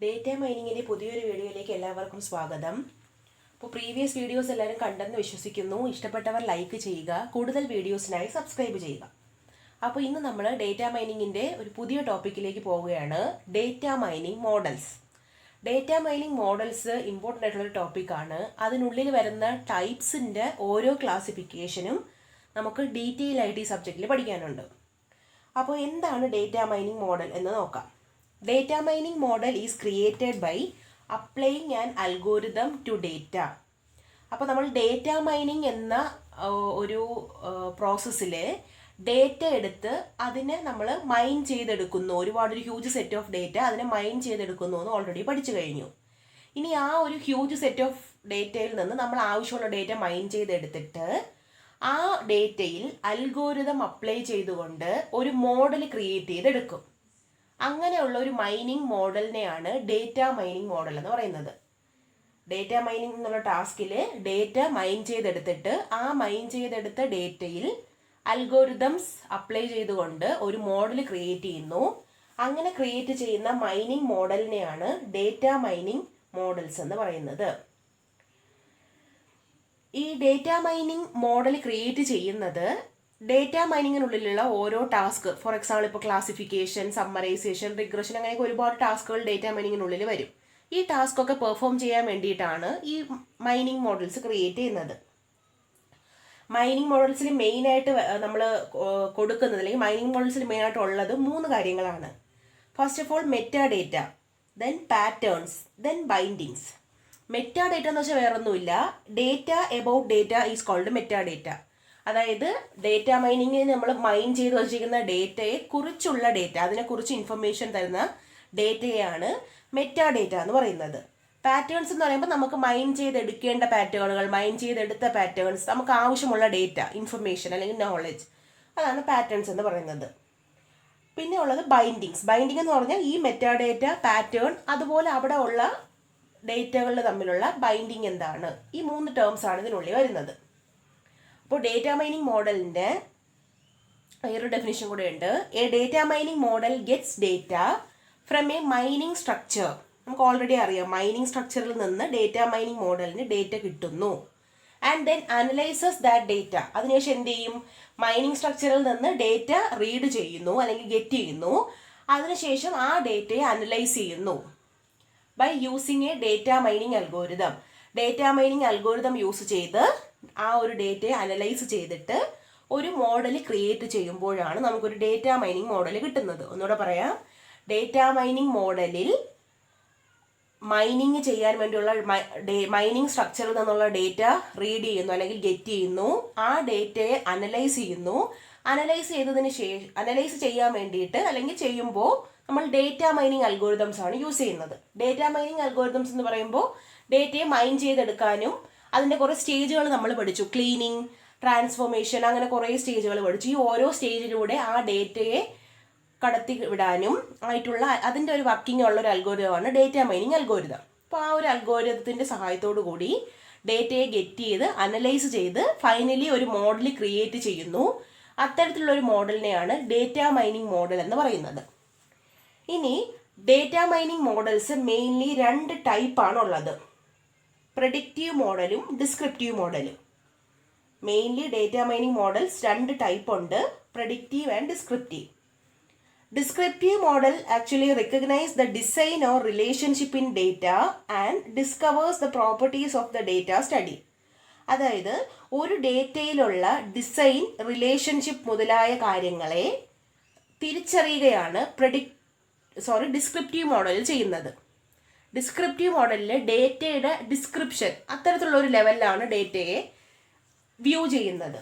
Data മൈനിങ്ങിൻ്റെ പുതിയൊരു വീഡിയോയിലേക്ക് എല്ലാവർക്കും സ്വാഗതം. അപ്പോൾ പ്രീവിയസ് വീഡിയോസ് എല്ലാവരും കണ്ടെന്ന് വിശ്വസിക്കുന്നു. ഇഷ്ടപ്പെട്ടവർ ലൈക്ക് ചെയ്യുക, കൂടുതൽ വീഡിയോസിനായി സബ്സ്ക്രൈബ് ചെയ്യുക. അപ്പോൾ ഇന്ന് നമ്മൾ ഡേറ്റ മൈനിങ്ങിൻ്റെ ഒരു പുതിയ ടോപ്പിക്കിലേക്ക് പോവുകയാണ്. Data mining models. Data mining models important ആയിട്ടുള്ളൊരു ടോപ്പിക്കാണ്. അതിനുള്ളിൽ വരുന്ന ടൈപ്സിൻ്റെ ഓരോ ക്ലാസിഫിക്കേഷനും നമുക്ക് ഡീറ്റെയിൽ ആയിട്ട് ഈ സബ്ജക്റ്റിൽ പഠിക്കാനുണ്ട്. അപ്പോൾ എന്താണ് ഡേറ്റ മൈനിങ് മോഡൽ എന്ന് നോക്കാം. Data mining model is created by applying an algorithm to data. അപ്പോൾ നമ്മൾ ഡേറ്റ മൈനിങ് എന്ന ഒരു പ്രോസസ്സിൽ ഡേറ്റ എടുത്ത് അതിനെ നമ്മൾ മൈൻ ചെയ്തെടുക്കുന്നു. ഒരുപാടൊരു ഹ്യൂജ് സെറ്റ് ഓഫ് ഡേറ്റ അതിനെ മൈൻ ചെയ്തെടുക്കുന്നു എന്ന് ഓൾറെഡി പഠിച്ചു കഴിഞ്ഞു. ഇനി ആ ഒരു ഹ്യൂജ് സെറ്റ് ഓഫ് ഡേറ്റയിൽ നിന്ന് നമ്മൾ ആവശ്യമുള്ള ഡേറ്റ മൈൻ ചെയ്തെടുത്തിട്ട് ആ ഡേറ്റയിൽ അൽഗോരിതം അപ്ലൈ ചെയ്തുകൊണ്ട് ഒരു മോഡൽ ക്രിയേറ്റ് ചെയ്തെടുക്കും. അങ്ങനെയുള്ള ഒരു മൈനിങ് മോഡലിനെയാണ് ഡേറ്റ മൈനിങ് മോഡൽ എന്ന് പറയുന്നത്. ഡേറ്റ മൈനിങ് എന്നുള്ള ടാസ്കിൽ ഡേറ്റ മൈൻ ചെയ്തെടുത്തിട്ട് ആ മൈൻ ചെയ്തെടുത്ത ഡേറ്റയിൽ അൽഗോരിതംസ് അപ്ലൈ ചെയ്തുകൊണ്ട് ഒരു മോഡൽ ക്രിയേറ്റ് ചെയ്യുന്നു. അങ്ങനെ ക്രിയേറ്റ് ചെയ്യുന്ന മൈനിങ് മോഡലിനെയാണ് ഡേറ്റ മൈനിങ് മോഡൽസ് എന്ന് പറയുന്നത്. ഈ ഡേറ്റ മൈനിങ് മോഡൽ ക്രിയേറ്റ് ചെയ്യുന്നത് ഡേറ്റ മൈനിങ്ങിനുള്ളിലുള്ള ഓരോ ടാസ്ക്, ഫോർ എക്സാമ്പിൾ ഇപ്പോൾ ക്ലാസിഫിക്കേഷൻ, സമ്മറൈസേഷൻ, റിഗ്രഷൻ, അങ്ങനെയൊക്കെ ഒരുപാട് ടാസ്കുകൾ ഡേറ്റ മൈനിങ്ങിനുള്ളിൽ വരും. ഈ ടാസ്ക് ഒക്കെ പെർഫോം ചെയ്യാൻ വേണ്ടിയിട്ടാണ് ഈ മൈനിങ് മോഡൽസ് ക്രിയേറ്റ് ചെയ്യുന്നത്. മൈനിങ് മോഡൽസിൽ മെയിനായിട്ട് നമ്മൾ കൊടുക്കുന്നത്, അല്ലെങ്കിൽ മൈനിങ് മോഡൽസിൽ മെയിനായിട്ട് ഉള്ളത് 3 കാര്യങ്ങളാണ്. First of all meta data, then patterns, then bindings. Meta data എന്ന് വെച്ചാൽ വേറൊന്നുമില്ല, data about data is called meta data. അതായത് ഡേറ്റ മൈനിങ്ങിന് നമ്മൾ മൈൻ ചെയ്ത് വച്ചിരിക്കുന്ന ഡേറ്റയെ കുറിച്ചുള്ള ഡേറ്റ, അതിനെക്കുറിച്ച് ഇൻഫർമേഷൻ തരുന്ന ഡേറ്റയാണ് മെറ്റാ ഡേറ്റ എന്ന് പറയുന്നത്. പാറ്റേൺസ് എന്ന് പറയുമ്പോൾ നമുക്ക് മൈൻ ചെയ്തെടുക്കേണ്ട പാറ്റേണുകൾ, മൈൻ ചെയ്തെടുത്ത പാറ്റേൺസ്, നമുക്ക് ആവശ്യമുള്ള ഡേറ്റ, ഇൻഫർമേഷൻ അല്ലെങ്കിൽ നോളജ്, അതാണ് പാറ്റേൺസ് എന്ന് പറയുന്നത്. പിന്നെ ഉള്ളത് ബൈൻഡിങ്സ്. ബൈൻഡിങ് എന്ന് പറഞ്ഞാൽ ഈ മെറ്റാ ഡേറ്റ, പാറ്റേൺ, അതുപോലെ അവിടെ ഉള്ള ഡേറ്റകൾ തമ്മിലുള്ള ബൈൻഡിങ് എന്താണ്. ഈ 3 ടേംസാണ് ഇതിനുള്ളിൽ വരുന്നത്. അപ്പോൾ ഡേറ്റ മൈനിങ് മോഡലിൻ്റെ വേറൊരു ഡെഫിനിഷൻ കൂടെ ഉണ്ട്. A data mining model gets data from A mining structure. നമുക്ക് ഓൾറെഡി അറിയാം, മൈനിങ് സ്ട്രക്ചറിൽ നിന്ന് ഡേറ്റ മൈനിങ് മോഡലിന് ഡേറ്റ കിട്ടുന്നു. And then analyses that data. അതിനുശേഷം എന്ത് ചെയ്യും? മൈനിങ് സ്ട്രക്ചറിൽ നിന്ന് ഡേറ്റ റീഡ് ചെയ്യുന്നു അല്ലെങ്കിൽ ഗെറ്റ് ചെയ്യുന്നു. അതിനുശേഷം ആ ഡേറ്റയെ അനലൈസ് ചെയ്യുന്നു by using a data mining algorithm. Data mining algorithm use ചെയ്ത് ആ ഒരു ഡേറ്റയെ അനലൈസ് ചെയ്തിട്ട് ഒരു മോഡൽ ക്രിയേറ്റ് ചെയ്യുമ്പോഴാണ് നമുക്കൊരു ഡേറ്റ മൈനിങ് മോഡൽ കിട്ടുന്നത്. ഒന്നുകൂടെ പറയാം, ഡേറ്റ മൈനിങ് മോഡലിൽ മൈനിങ് ചെയ്യാൻ വേണ്ടിയുള്ള മൈനിങ് സ്ട്രക്ചറിൽ നിന്നുള്ള ഡേറ്റ റീഡ് ചെയ്യുന്നു അല്ലെങ്കിൽ ഗെറ്റ് ചെയ്യുന്നു. ആ ഡേറ്റയെ അനലൈസ് ചെയ്യുന്നു. അനലൈസ് ചെയ്തതിന് ശേഷം, അനലൈസ് ചെയ്യാൻ വേണ്ടിയിട്ട് അല്ലെങ്കിൽ ചെയ്യുമ്പോൾ നമ്മൾ ഡേറ്റ മൈനിങ് അൽഗോരിതംസ് ആണ് യൂസ് ചെയ്യുന്നത്. ഡേറ്റ മൈനിങ് അൽഗോരിതംസ് എന്ന് പറയുമ്പോൾ ഡേറ്റയെ മൈൻ ചെയ്തെടുക്കാനും അതിൻ്റെ കുറേ സ്റ്റേജുകൾ നമ്മൾ പഠിച്ചു. ക്ലീനിങ്, ട്രാൻസ്ഫോർമേഷൻ, അങ്ങനെ കുറേ സ്റ്റേജുകൾ പഠിച്ചു. ഈ ഓരോ സ്റ്റേജിലൂടെ ആ ഡേറ്റയെ കടത്തി വിടാനും ആയിട്ടുള്ള അതിൻ്റെ ഒരു വർക്കിംഗ് ഉള്ള ഒരു അൽഗോരിതമാണ് ഡേറ്റ മൈനിങ് അൽഗോരിതം. അപ്പോൾ ആ ഒരു അൽഗോരിതത്തിൻ്റെ സഹായത്തോടു കൂടി ഡേറ്റയെ ഗെറ്റ് ചെയ്ത് അനലൈസ് ചെയ്ത് ഫൈനലി ഒരു മോഡൽ ക്രിയേറ്റ് ചെയ്യുന്നു. അത്തരത്തിലുള്ള ഒരു മോഡലിനെയാണ് ഡേറ്റ മൈനിങ് മോഡൽ എന്ന് പറയുന്നത്. ഇനി ഡേറ്റ മൈനിങ് മോഡൽസ് മെയിൻലി 2 ടൈപ്പാണ് ഉള്ളത്. പ്രഡിക്റ്റീവ് മോഡലും ഡിസ്ക്രിപ്റ്റീവ് മോഡലും. Mainly data mining models 2 type ഉണ്ട്, predictive and descriptive. Descriptive model actually recognise the design or relationship in data and discovers the properties of the data study. അതായത് ഒരു ഡേറ്റയിലുള്ള design, relationship മുതലായ കാര്യങ്ങളെ തിരിച്ചറിയുകയാണ് descriptive മോഡലിൽ ചെയ്യുന്നത്. Descriptive മോഡലിൽ ഡേറ്റയുടെ ഡിസ്ക്രിപ്ഷൻ, അത്തരത്തിലുള്ള ഒരു ലെവലിലാണ് ഡേറ്റയെ വ്യൂ ചെയ്യുന്നത്.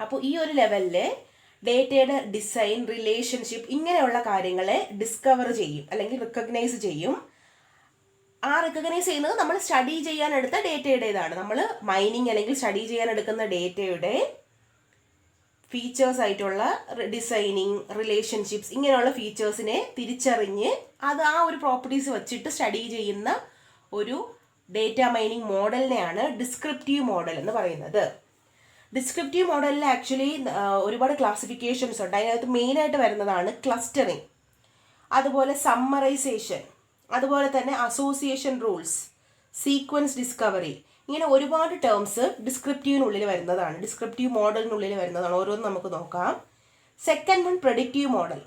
അപ്പോൾ ഈ ഒരു ലെവലിൽ ഡേറ്റയുടെ ഡിസൈൻ, റിലേഷൻഷിപ്പ്, ഇങ്ങനെയുള്ള കാര്യങ്ങളെ ഡിസ്കവർ ചെയ്യും അല്ലെങ്കിൽ റിക്കഗ്നൈസ് ചെയ്യും. ആ റിക്കഗ്നൈസ് ചെയ്യുന്നത് നമ്മൾ സ്റ്റഡി ചെയ്യാൻ എടുത്ത ഡേറ്റയുടേതാണ്. നമ്മൾ മൈനിങ് അല്ലെങ്കിൽ സ്റ്റഡി ചെയ്യാൻ എടുക്കുന്ന ഡേറ്റയുടെ ഫീച്ചേഴ്സ് ആയിട്ടുള്ള ഡിസൈനിങ്, റിലേഷൻഷിപ്സ്, ഇങ്ങനെയുള്ള ഫീച്ചേഴ്സിനെ തിരിച്ചറിഞ്ഞ് അത് ആ ഒരു പ്രോപ്പർട്ടീസ് വെച്ചിട്ട് സ്റ്റഡി ചെയ്യുന്ന ഒരു ഡേറ്റ മൈനിങ് മോഡലിനെയാണ് ഡിസ്ക്രിപ്റ്റീവ് മോഡൽ എന്ന് പറയുന്നത്. ഡിസ്ക്രിപ്റ്റീവ് മോഡലിൽ ആക്ച്വലി ഒരുപാട് ക്ലാസിഫിക്കേഷൻസ് ഉണ്ട്. അതിനകത്ത് മെയിനായിട്ട് വരുന്നതാണ് ക്ലസ്റ്ററിങ്, അതുപോലെ സമ്മറൈസേഷൻ, അതുപോലെ തന്നെ അസോസിയേഷൻ റൂൾസ്, സീക്വൻസ് ഡിസ്കവറി, ഇങ്ങനെ ഒരുപാട് ടേംസ് ഡിസ്ക്രിപ്റ്റീവിനുള്ളിൽ വരുന്നതാണ്, ഡിസ്ക്രിപ്റ്റീവ് മോഡലിനുള്ളിൽ വരുന്നതാണ്. ഓരോന്നും നമുക്ക് നോക്കാം. Second one predictive model.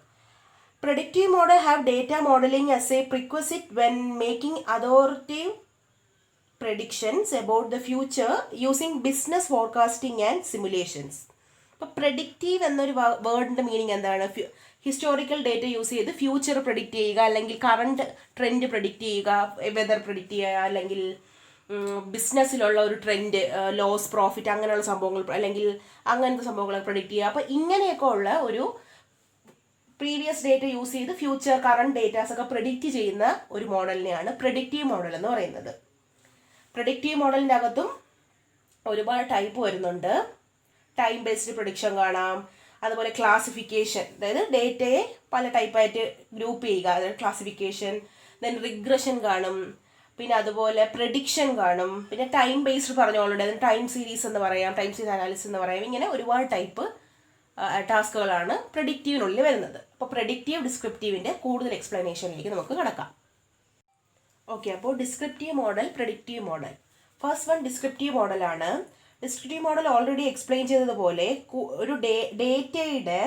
Predictive model have data modeling as a prerequisite when making authoritative predictions about the future using business forecasting and simulations. അപ്പോൾ predictive എന്നൊരു വേർഡിൻ്റെ meaning എന്താണ്? ഹിസ്റ്റോറിക്കൽ ഡേറ്റ യൂസ് ചെയ്ത് future predict ചെയ്യുക, അല്ലെങ്കിൽ current trend predict ചെയ്യുക, weather predict ചെയ്യുക, അല്ലെങ്കിൽ ബിസിനസ്സിലുള്ള ഒരു ട്രെൻഡ്, ലോസ് പ്രോഫിറ്റ്, അങ്ങനെയുള്ള സംഭവങ്ങൾ, അല്ലെങ്കിൽ അങ്ങനത്തെ സംഭവങ്ങൾ പ്രെഡിക്റ്റ് ചെയ്യുക. അപ്പോൾ ഇങ്ങനെയൊക്കെ ഉള്ള ഒരു പ്രീവിയസ് ഡേറ്റ യൂസ് ചെയ്ത് ഫ്യൂച്ചർ കറണ്ട് ഡേറ്റാസ് ഒക്കെ പ്രെഡിക്റ്റ് ചെയ്യുന്ന ഒരു മോഡലിനെയാണ് പ്രെഡിക്റ്റീവ് മോഡൽ എന്ന് പറയുന്നത്. പ്രെഡിക്റ്റീവ് മോഡലിൻ്റെ അകത്തും ഒരുപാട് ടൈപ്പ് വരുന്നുണ്ട്. ടൈം ബേസ്ഡ് പ്രഡിക്ഷൻ കാണാം, അതുപോലെ ക്ലാസിഫിക്കേഷൻ, അതായത് ഡേറ്റയെ പല ടൈപ്പായിട്ട് ഗ്രൂപ്പ് ചെയ്യുക, അതായത് ക്ലാസിഫിക്കേഷൻ, ദെൻ റിഗ്രഷൻ കാണും, പിന്നെ അതുപോലെ പ്രഡിക്ഷൻ കാണും, പിന്നെ ടൈം ബേസ്ഡ് പറഞ്ഞോളുണ്ട്, അതിന് ടൈം സീരീസ് എന്ന് പറയാം, ടൈം സീരീസ് അനാലിസിസ് എന്ന് പറയാം. ഇങ്ങനെ ഒരുപാട് ടൈപ്പ് ടാസ്കുകളാണ് പ്രെഡിക്റ്റീവിനുള്ളിൽ വരുന്നത്. അപ്പോൾ പ്രെഡിക്റ്റീവ് ഡിസ്ക്രിപ്റ്റീവിൻ്റെ കൂടുതൽ എക്സ്പ്ലനേഷനിലേക്ക് നമുക്ക് കടക്കാം. ഓക്കെ, അപ്പോൾ descriptive model, predictive model. First one descriptive മോഡലാണ്. ഡിസ്ക്രിപ്റ്റീവ് മോഡൽ ഓൾറെഡി എക്സ്പ്ലെയിൻ ചെയ്തതുപോലെ ഒരു ഡേറ്റയുടെ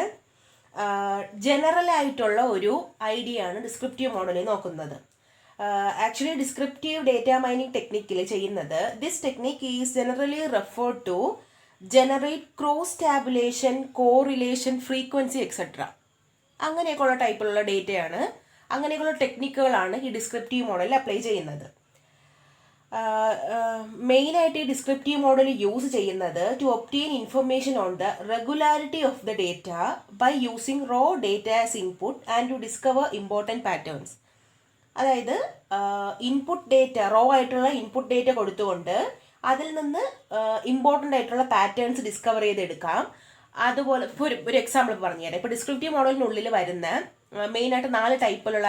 ജനറൽ ആയിട്ടുള്ള ഒരു ഐഡിയ ആണ് ഡിസ്ക്രിപ്റ്റീവ് മോഡലിൽ നോക്കുന്നത്. ആക്ച്വലി ഡിസ്ക്രിപ്റ്റീവ് ഡേറ്റ മൈനിങ് ടെക്നിക്കിൽ ചെയ്യുന്നത്, this technique is generally referred to generate cross tabulation, correlation, frequency etcetera. അങ്ങനെയൊക്കെയുള്ള ടൈപ്പിലുള്ള ഡേറ്റയാണ്, അങ്ങനെയൊക്കെയുള്ള ടെക്നിക്കുകളാണ് ഈ ഡിസ്ക്രിപ്റ്റീവ് മോഡലിൽ അപ്ലൈ ചെയ്യുന്നത്. മെയിനായിട്ട് ഈ ഡിസ്ക്രിപ്റ്റീവ് മോഡൽ യൂസ് ചെയ്യുന്നത് to obtain information on the regularity of the data by using raw data as input and to discover important patterns. അതായത് ഇൻപുട്ട് ഡേറ്റ, റോ ആയിട്ടുള്ള ഇൻപുട്ട് ഡേറ്റ കൊടുത്തുകൊണ്ട് അതിൽ നിന്ന് ഇമ്പോർട്ടൻ്റ് ആയിട്ടുള്ള പാറ്റേൺസ് ഡിസ്കവർ ചെയ്തെടുക്കാം. അതുപോലെ ഒരു എക്സാമ്പിൾ പറഞ്ഞു തരാം. ഇപ്പോൾ ഡിസ്ക്രിപ്റ്റീവ് മോഡലിനുള്ളിൽ വരുന്ന മെയിനായിട്ട് 4 ടൈപ്പിലുള്ള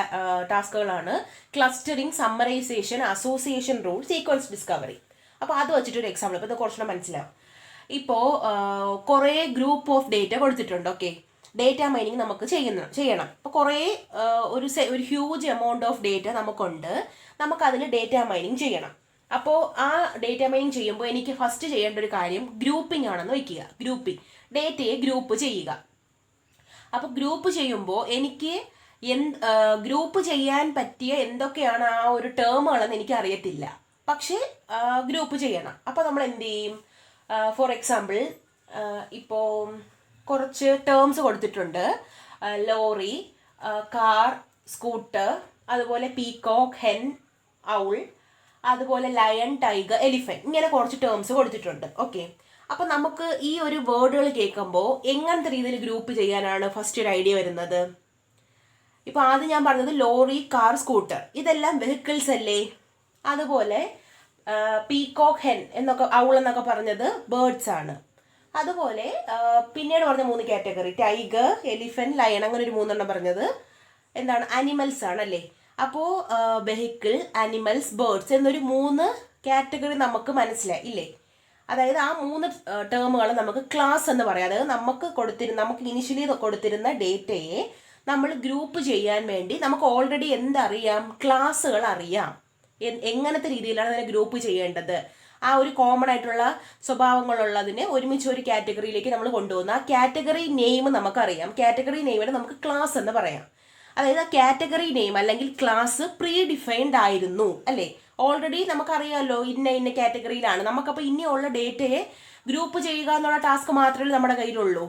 ടാസ്കുകളാണ്: clustering, summarisation, association rule, sequence discovery. അപ്പോൾ അത് വെച്ചിട്ടൊരു എക്സാമ്പിൾ ഇപ്പോൾ ഇത് കുറച്ചുകൂടെ മനസ്സിലാവും. ഇപ്പോൾ കുറേ ഗ്രൂപ്പ് ഓഫ് ഡേറ്റ കൊടുത്തിട്ടുണ്ട്. ഓക്കെ, ഡേറ്റ മൈനിങ് നമുക്ക് ചെയ്യണം. അപ്പോൾ കുറേ ഒരു ഹ്യൂജ് എമൗണ്ട് ഓഫ് ഡേറ്റ നമുക്കുണ്ട്, നമുക്കതിൽ ഡേറ്റ മൈനിങ് ചെയ്യണം. അപ്പോൾ ആ ഡേറ്റ മൈനിങ് ചെയ്യുമ്പോൾ എനിക്ക് ഫസ്റ്റ് ചെയ്യേണ്ട ഒരു കാര്യം ഗ്രൂപ്പിംഗ് ആണെന്ന് വയ്ക്കുക. ഗ്രൂപ്പിംഗ്, ഡേറ്റയെ ഗ്രൂപ്പ് ചെയ്യുക. അപ്പോൾ ഗ്രൂപ്പ് ചെയ്യുമ്പോൾ എനിക്ക് ഗ്രൂപ്പ് ചെയ്യാൻ പറ്റിയ എന്തൊക്കെയാണ് ആ ഒരു ടേമുകളെന്ന് എനിക്ക് അറിയത്തില്ല, പക്ഷേ ഗ്രൂപ്പ് ചെയ്യണം. അപ്പോൾ നമ്മൾ എന്ത് ചെയ്യും? ഫോർ എക്സാമ്പിൾ, ഇപ്പോൾ കുറച്ച് ടേംസ് കൊടുത്തിട്ടുണ്ട്: ലോറി, കാർ, സ്കൂട്ടർ, അതുപോലെ പീകോക്ക്, ഹെൻ, ഔൾ, അതുപോലെ ലയൺ, ടൈഗർ, എലിഫന്റ്, ഇങ്ങനെ കുറച്ച് ടേംസ് കൊടുത്തിട്ടുണ്ട്. ഓക്കെ, അപ്പോൾ നമുക്ക് ഈ ഒരു വേർഡുകൾ കേൾക്കുമ്പോൾ എങ്ങനത്തെ രീതിയിൽ ഗ്രൂപ്പ് ചെയ്യാനാണ് ഫസ്റ്റ് ഒരു ഐഡിയ വരുന്നത്? ഇപ്പോൾ ആദ്യം ഞാൻ പറഞ്ഞത് ലോറി, കാർ, സ്കൂട്ടർ, ഇതെല്ലാം വെഹിക്കിൾസ് അല്ലേ? അതുപോലെ പീകോക്ക്, ഹെൻ എന്നൊക്കെ, ഔൾ എന്നൊക്കെ പറഞ്ഞത് ബേർഡ്സ് ആണ്. അതുപോലെ പിന്നീട് പറഞ്ഞ 3 കാറ്റഗറി, ടൈഗർ, എലിഫന്റ്, ലയൺ, അങ്ങനെ ഒരു 3 പറഞ്ഞത് എന്താണ്? അനിമൽസ് ആണ് അല്ലേ? അപ്പോൾ വെഹിക്കിൾ, അനിമൽസ്, ബേർഡ്സ് എന്നൊരു 3 കാറ്റഗറി നമുക്ക് മനസ്സിലായി ഇല്ലേ? അതായത് ആ 3 ടേമുകൾ നമുക്ക് ക്ലാസ് എന്ന് പറയാം. അതായത് നമുക്ക് ഇനിഷ്യലി കൊടുത്തിരുന്ന ഡേറ്റയെ നമ്മൾ ഗ്രൂപ്പ് ചെയ്യാൻ വേണ്ടി നമുക്ക് ഓൾറെഡി എന്തറിയാം? ക്ലാസ്സുകൾ അറിയാം. എങ്ങനത്തെ രീതിയിലാണ് അതിനെ ഗ്രൂപ്പ് ചെയ്യേണ്ടത്, ആ ഒരു കോമൺ ആയിട്ടുള്ള സ്വഭാവങ്ങളുള്ളതിനെ ഒരുമിച്ച് ഒരു കാറ്റഗറിയിലേക്ക് നമ്മൾ കൊണ്ടുപോകുന്ന ആ കാറ്റഗറി നെയിം നമുക്കറിയാം. കാറ്റഗറി നെയിമിനെ നമുക്ക് ക്ലാസ് എന്ന് പറയാം. അതായത് ആ കാറ്റഗറി നെയിം അല്ലെങ്കിൽ ക്ലാസ് പ്രീ ഡിഫൈൻഡ് ആയിരുന്നു അല്ലേ? ഓൾറെഡി നമുക്കറിയാമല്ലോ ഇന്ന കാറ്റഗറിയിലാണ്. നമുക്കപ്പോൾ ഇനിയുള്ള ഡേറ്റയെ ഗ്രൂപ്പ് ചെയ്യുക എന്നുള്ള ടാസ്ക് മാത്രമേ നമ്മുടെ കയ്യിലുള്ളൂ.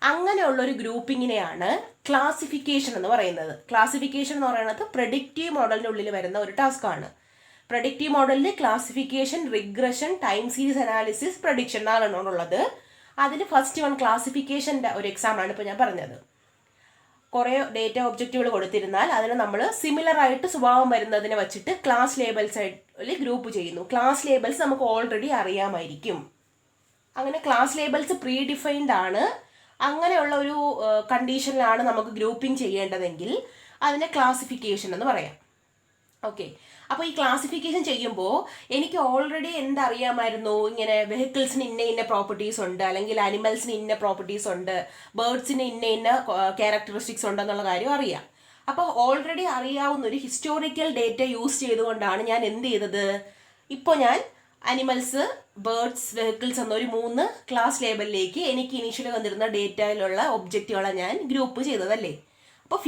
അങ്ങനെയുള്ള ഒരു ഗ്രൂപ്പിങ്ങിനെയാണ് ക്ലാസിഫിക്കേഷൻ എന്ന് പറയുന്നത്. ക്ലാസിഫിക്കേഷൻ എന്ന് പറയുന്നത് പ്രെഡിക്റ്റീവ് മോഡലിൻ്റെ ഉള്ളിൽ വരുന്ന ഒരു ടാസ്ക്കാണ്. പ്രെഡിക്റ്റീവ് മോഡലിൽ classification, regression, time series analysis, prediction 4 ഉള്ളത്. അതിൽ ഫസ്റ്റ് വൺ ക്ലാസിഫിക്കേഷൻ്റെ ഒരു എക്സാമ്പിളാണ് ഇപ്പോൾ ഞാൻ പറഞ്ഞത്. കുറേ ഡേറ്റ ഒബ്ജക്റ്റുകൾ കൊടുത്തിരുന്നാൽ അതിന് നമ്മൾ സിമിലർ ആയിട്ട് സ്വഭാവം വരുന്നതിനെ വെച്ചിട്ട് ക്ലാസ് ലേബൽസ് ആയിട്ട് ഗ്രൂപ്പ് ചെയ്യുന്നു. ക്ലാസ് ലേബൽസ് നമുക്ക് ഓൾറെഡി അറിയാമായിരിക്കും. അങ്ങനെ ക്ലാസ് ലേബൽസ് പ്രീ ഡിഫൈൻഡ് ആണ്. അങ്ങനെയുള്ള ഒരു കണ്ടീഷനിലാണ് നമുക്ക് ഗ്രൂപ്പിംഗ് ചെയ്യേണ്ടതെങ്കിൽ അതിനെ ക്ലാസിഫിക്കേഷൻ എന്ന് പറയാം. ഓക്കെ, അപ്പോൾ ഈ ക്ലാസിഫിക്കേഷൻ ചെയ്യുമ്പോൾ എനിക്ക് ഓൾറെഡി എന്തറിയാമായിരുന്നു? ഇങ്ങനെ വെഹിക്കിൾസിന് ഇന്ന പ്രോപ്പർട്ടീസ് ഉണ്ട്, അല്ലെങ്കിൽ അനിമൽസിന് ഇന്ന പ്രോപ്പർട്ടീസ് ഉണ്ട്, ബേർഡ്സിന് ഇന്ന ക്യാരക്ടറിസ്റ്റിക്സ് ഉണ്ടെന്നുള്ള കാര്യം അറിയാം. അപ്പോൾ ഓൾറെഡി അറിയാവുന്ന ഒരു ഹിസ്റ്റോറിക്കൽ ഡേറ്റ യൂസ് ചെയ്തുകൊണ്ടാണ് ഞാൻ എന്ത് ചെയ്തത്, ഇപ്പോൾ ഞാൻ അനിമൽസ്, ബേർഡ്സ്, വെഹിക്കിൾസ് എന്നൊരു 3 ക്ലാസ് ലേബലിലേക്ക് എനിക്ക് ഇനീഷ്യലി വന്നിരുന്ന ഡേറ്റയിലുള്ള ഒബ്ജക്റ്റുകളെ ഞാൻ ഗ്രൂപ്പ് ചെയ്തതല്ലേ. അപ്പോൾ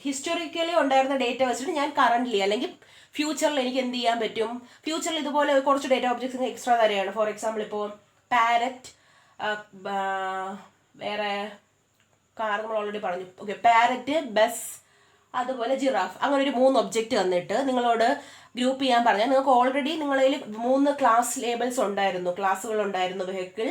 ഹിസ്റ്റോറിക്കലി ഉണ്ടായിരുന്ന ഡേറ്റ വെച്ചിട്ട് ഞാൻ കറൻ്റ്ലി അല്ലെങ്കിൽ ഫ്യൂച്ചറിൽ എനിക്ക് എന്ത് ചെയ്യാൻ പറ്റും, ഫ്യൂച്ചറിൽ ഇതുപോലെ കുറച്ച് ഡേറ്റ ഒബ്ജക്ട്സ് എക്സ്ട്രാ തരെയാണ്. ഫോർ എക്സാമ്പിൾ ഇപ്പോൾ പാരറ്റ്, വേറെ കാർ നമ്മൾ ഓൾറെഡി പറഞ്ഞു, ഓക്കെ, പാരറ്റ്, ബസ്, അതുപോലെ ജിറാഫ്, അങ്ങനെ ഒരു 3 ഒബ്ജക്റ്റ് തന്നിട്ട് നിങ്ങളോട് ഗ്രൂപ്പ് ചെയ്യാൻ പറഞ്ഞാൽ നിങ്ങൾക്ക് ഓൾറെഡി നിങ്ങളിൽ 3 ക്ലാസ് ലേബൽസ് ഉണ്ടായിരുന്നു, ക്ലാസ്സുകൾ ഉണ്ടായിരുന്നു, വെഹിക്കിൾ,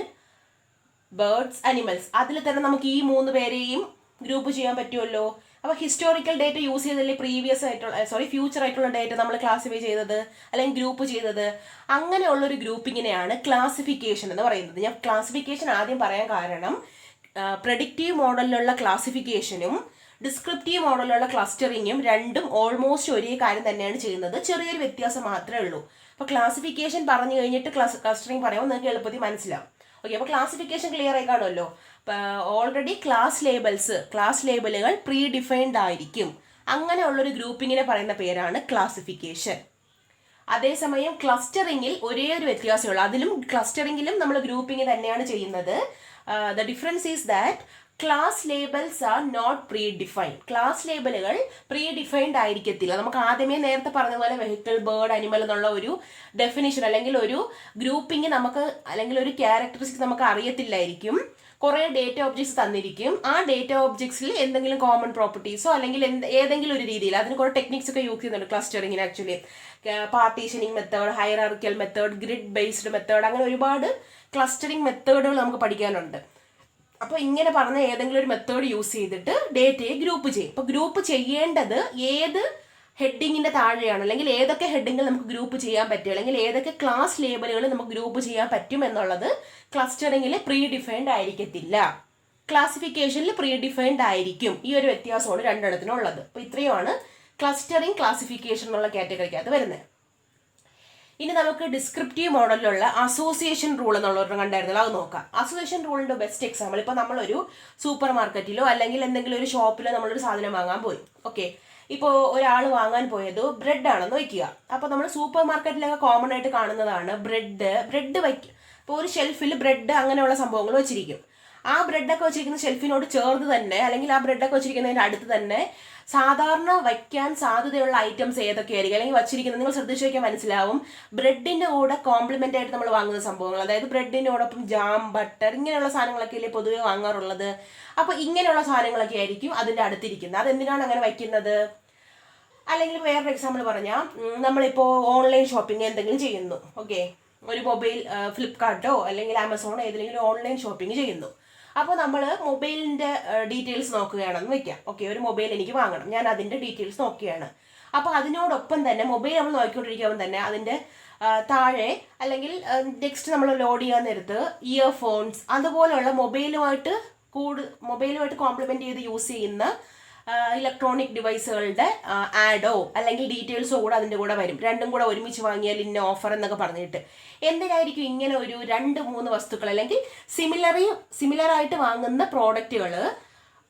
ബേർഡ്സ്, അനിമൽസ്. അതിൽ തന്നെ നമുക്ക് ഈ 3 പേരെയും ഗ്രൂപ്പ് ചെയ്യാൻ പറ്റുമല്ലോ. അപ്പോൾ ഹിസ്റ്റോറിക്കൽ ഡേറ്റ യൂസ് ചെയ്തല്ലേ പ്രീവിയസ് ആയിട്ടുള്ള ഫ്യൂച്ചർ ആയിട്ടുള്ള ഡേറ്റ നമ്മൾ ക്ലാസിഫൈ ചെയ്തത് അല്ലെങ്കിൽ ഗ്രൂപ്പ് ചെയ്തത്. അങ്ങനെയുള്ളൊരു ഗ്രൂപ്പിങ്ങിനെയാണ് ക്ലാസിഫിക്കേഷൻ എന്ന് പറയുന്നത്. ഞാൻ ക്ലാസിഫിക്കേഷൻ ആദ്യം പറയാൻ കാരണം പ്രെഡിക്റ്റീവ് മോഡലിലുള്ള ക്ലാസിഫിക്കേഷനും ഡിസ്ക്രിപ്റ്റീവ് മോഡലുള്ള ക്ലസ്റ്ററിങ്ങും രണ്ടും ഓൾമോസ്റ്റ് ഒരേ കാര്യം തന്നെയാണ് ചെയ്യുന്നത്, ചെറിയൊരു വ്യത്യാസം മാത്രമേ ഉള്ളൂ. അപ്പോൾ ക്ലാസിഫിക്കേഷൻ പറഞ്ഞു കഴിഞ്ഞിട്ട് ക്ലസ്റ്ററിങ് പറയുമ്പോൾ നിങ്ങൾക്ക് എളുപ്പത്തിൽ മനസ്സിലാവും. ഓക്കെ, അപ്പോൾ ക്ലാസിഫിക്കേഷൻ ക്ലിയർ ആയി കാണുമല്ലോ. ഓൾറെഡി ക്ലാസ് ലേബലുകൾ പ്രീ ഡിഫൈൻഡ് ആയിരിക്കും. അങ്ങനെയുള്ളൊരു ഗ്രൂപ്പിങ്ങിനെ പറയുന്ന പേരാണ് ക്ലാസിഫിക്കേഷൻ. അതേസമയം ക്ലസ്റ്ററിങ്ങിൽ ഒരേ ഒരു വ്യത്യാസമേ ഉള്ളൂ. അതിലും ക്ലസ്റ്ററിങ്ങിലും നമ്മൾ ഗ്രൂപ്പിംഗ് തന്നെയാണ് ചെയ്യുന്നത്. The difference is that class labels are not predefined. Class ലേബലുകൾ പ്രീ ഡിഫൈൻഡ് ആയിരിക്കത്തില്ല. നമുക്ക് ആദ്യമേ നേരത്തെ പറഞ്ഞ പോലെ വെഹിക്കിൾ, ബേർഡ്, അനിമൽ എന്നുള്ള ഒരു ഡെഫിനിഷൻ അല്ലെങ്കിൽ ഒരു ഗ്രൂപ്പിംഗ് നമുക്ക് അല്ലെങ്കിൽ ഒരു ക്യാരക്ടറിസ്റ്റിക്സ് നമുക്ക് അറിയത്തില്ലായിരിക്കും. കുറേ ഡേറ്റ ഒബ്ജക്ട്സ് തന്നിരിക്കും. ആ ഡേറ്റ ഒബ്ജക്ട്സിൽ എന്തെങ്കിലും കോമൺ പ്രോപ്പർട്ടീസോ അല്ലെങ്കിൽ ഏതെങ്കിലും ഒരു രീതിയിൽ അതിന് കുറേ ടെക്നിക്സ് ഒക്കെ യൂസ് ചെയ്യുന്നുണ്ട് ക്ലസ്റ്ററിങ്ങിന്. Actually partitioning method, hierarchical method, grid based method, അങ്ങനെ ഒരുപാട് ക്ലസ്റ്ററിങ് മെത്തേഡുകൾ നമുക്ക് പഠിക്കാനുണ്ട്. അപ്പോൾ ഇങ്ങനെ പറഞ്ഞ ഏതെങ്കിലും ഒരു മെത്തേഡ് യൂസ് ചെയ്തിട്ട് ഡേറ്റയെ ഗ്രൂപ്പ് ചെയ്യും. അപ്പോൾ ഗ്രൂപ്പ് ചെയ്യേണ്ടത് ഏത് ഹെഡിങ്ങിൻ്റെ താഴെയാണ് അല്ലെങ്കിൽ ഏതൊക്കെ ഹെഡിങ്ങിൽ നമുക്ക് ഗ്രൂപ്പ് ചെയ്യാൻ പറ്റും അല്ലെങ്കിൽ ഏതൊക്കെ ക്ലാസ് ലേബലുകൾ നമുക്ക് ഗ്രൂപ്പ് ചെയ്യാൻ പറ്റും എന്നുള്ളത് ക്ലസ്റ്ററിങ്ങിൽ പ്രീ ഡിഫൈൻഡ് ആയിരിക്കത്തില്ല, ക്ലാസിഫിക്കേഷനിൽ പ്രീ ഡിഫൈൻഡ് ആയിരിക്കും. ഈ ഒരു വ്യത്യാസമാണ് രണ്ടിടത്തിനുള്ളത്. അപ്പോൾ ഇത്രയുമാണ് ക്ലസ്റ്ററിങ്, ക്ലാസിഫിക്കേഷൻ എന്നുള്ള കാറ്റഗറിക്കകത്ത് വരുന്നത്. ഇനി നമുക്ക് ഡിസ്ക്രിപ്റ്റീവ് മോഡലിലുള്ള അസോസിയേഷൻ റൂൾ എന്നുള്ളവരുടെ കണ്ടായിരുന്നല്ലോ, അത് നോക്കാം. അസോസിയേഷൻ റൂളിൻ്റെ ബെസ്റ്റ് എക്സാമ്പിൾ, ഇപ്പോൾ നമ്മളൊരു സൂപ്പർ മാർക്കറ്റിലോ അല്ലെങ്കിൽ എന്തെങ്കിലും ഒരു ഷോപ്പിലോ നമ്മളൊരു സാധനം വാങ്ങാൻ പോയി. ഓക്കെ, ഇപ്പോൾ ഒരാൾ വാങ്ങാൻ പോയത് ബ്രെഡ് ആണെന്ന് വയ്ക്കുക. അപ്പോൾ നമ്മൾ സൂപ്പർ മാർക്കറ്റിലൊക്കെ കോമൺ ആയിട്ട് കാണുന്നതാണ് ബ്രെഡ് വയ്ക്കുക. ഇപ്പോൾ ഒരു ഷെൽഫിൽ ബ്രെഡ് അങ്ങനെയുള്ള സംഭവങ്ങൾ വെച്ചിരിക്കും. ആ ബ്രെഡൊക്കെ വെച്ചിരിക്കുന്ന ഷെൽഫിനോട് ചേർന്ന് തന്നെ അല്ലെങ്കിൽ ആ ബ്രെഡൊക്കെ വെച്ചിരിക്കുന്നതിൻ്റെ അടുത്ത് തന്നെ സാധാരണ വയ്ക്കാൻ സാധ്യതയുള്ള ഐറ്റംസ് ഏതൊക്കെയായിരിക്കും അല്ലെങ്കിൽ വച്ചിരിക്കുന്നത് നിങ്ങൾ ശ്രദ്ധിച്ചു വയ്ക്കാൻ മനസ്സിലാവും. ബ്രെഡിൻ്റെ കൂടെ കോംപ്ലിമെൻ്റ് ആയിട്ട് നമ്മൾ വാങ്ങുന്ന സംഭവങ്ങൾ, അതായത് ബ്രെഡിൻ്റെ കൂടൊപ്പം ജാം, ബട്ടർ, ഇങ്ങനെയുള്ള സാധനങ്ങളൊക്കെ അല്ലേ പൊതുവെ വാങ്ങാറുള്ളത്. അപ്പോൾ ഇങ്ങനെയുള്ള സാധനങ്ങളൊക്കെ ആയിരിക്കും അതിൻ്റെ അടുത്തിരിക്കുന്നത്. അതെന്തിനാണ് അങ്ങനെ വയ്ക്കുന്നത്? അല്ലെങ്കിൽ വേറൊരു എക്സാമ്പിൾ പറഞ്ഞാൽ, നമ്മളിപ്പോൾ ഓൺലൈൻ ഷോപ്പിംഗ് എന്തെങ്കിലും ചെയ്യുന്നു. ഓക്കെ, ഒരു മൊബൈൽ ഫ്ലിപ്കാർട്ടോ അല്ലെങ്കിൽ ആമസോണോ ഏതെങ്കിലും ഓൺലൈൻ ഷോപ്പിംഗ് ചെയ്യുന്നു. അപ്പോൾ നമ്മൾ മൊബൈലിൻ്റെ ഡീറ്റെയിൽസ് നോക്കുകയാണെന്ന് വെക്കാം. ഓക്കെ, ഒരു മൊബൈൽ എനിക്ക് വാങ്ങണം, ഞാൻ അതിൻ്റെ ഡീറ്റെയിൽസ് നോക്കുകയാണ്. അപ്പോൾ അതിനോടൊപ്പം തന്നെ മൊബൈൽ നമ്മൾ നോക്കിക്കൊണ്ടിരിക്കുമ്പോൾ തന്നെ അതിൻ്റെ താഴെ അല്ലെങ്കിൽ നെക്സ്റ്റ് നമ്മൾ ലോഡ് ചെയ്യാൻ നേരത്ത് ഇയർഫോൺസ് അതുപോലെയുള്ള മൊബൈലുമായിട്ട് കോംപ്ലിമെൻ്റ് ചെയ്ത് യൂസ് ചെയ്യുന്ന ഇലക്ട്രോണിക് ഡിവൈസുകളുടെ ആഡോ അല്ലെങ്കിൽ ഡീറ്റെയിൽസോ കൂടെ അതിൻ്റെ കൂടെ വരും. രണ്ടും കൂടെ ഒരുമിച്ച് വാങ്ങിയാൽ ഇന്ന ഓഫർ എന്നൊക്കെ പറഞ്ഞിട്ട്. എന്തിനായിരിക്കും ഇങ്ങനെ ഒരു 2-3 വസ്തുക്കൾ അല്ലെങ്കിൽ സിമിലറായിട്ട് വാങ്ങുന്ന പ്രോഡക്റ്റുകൾ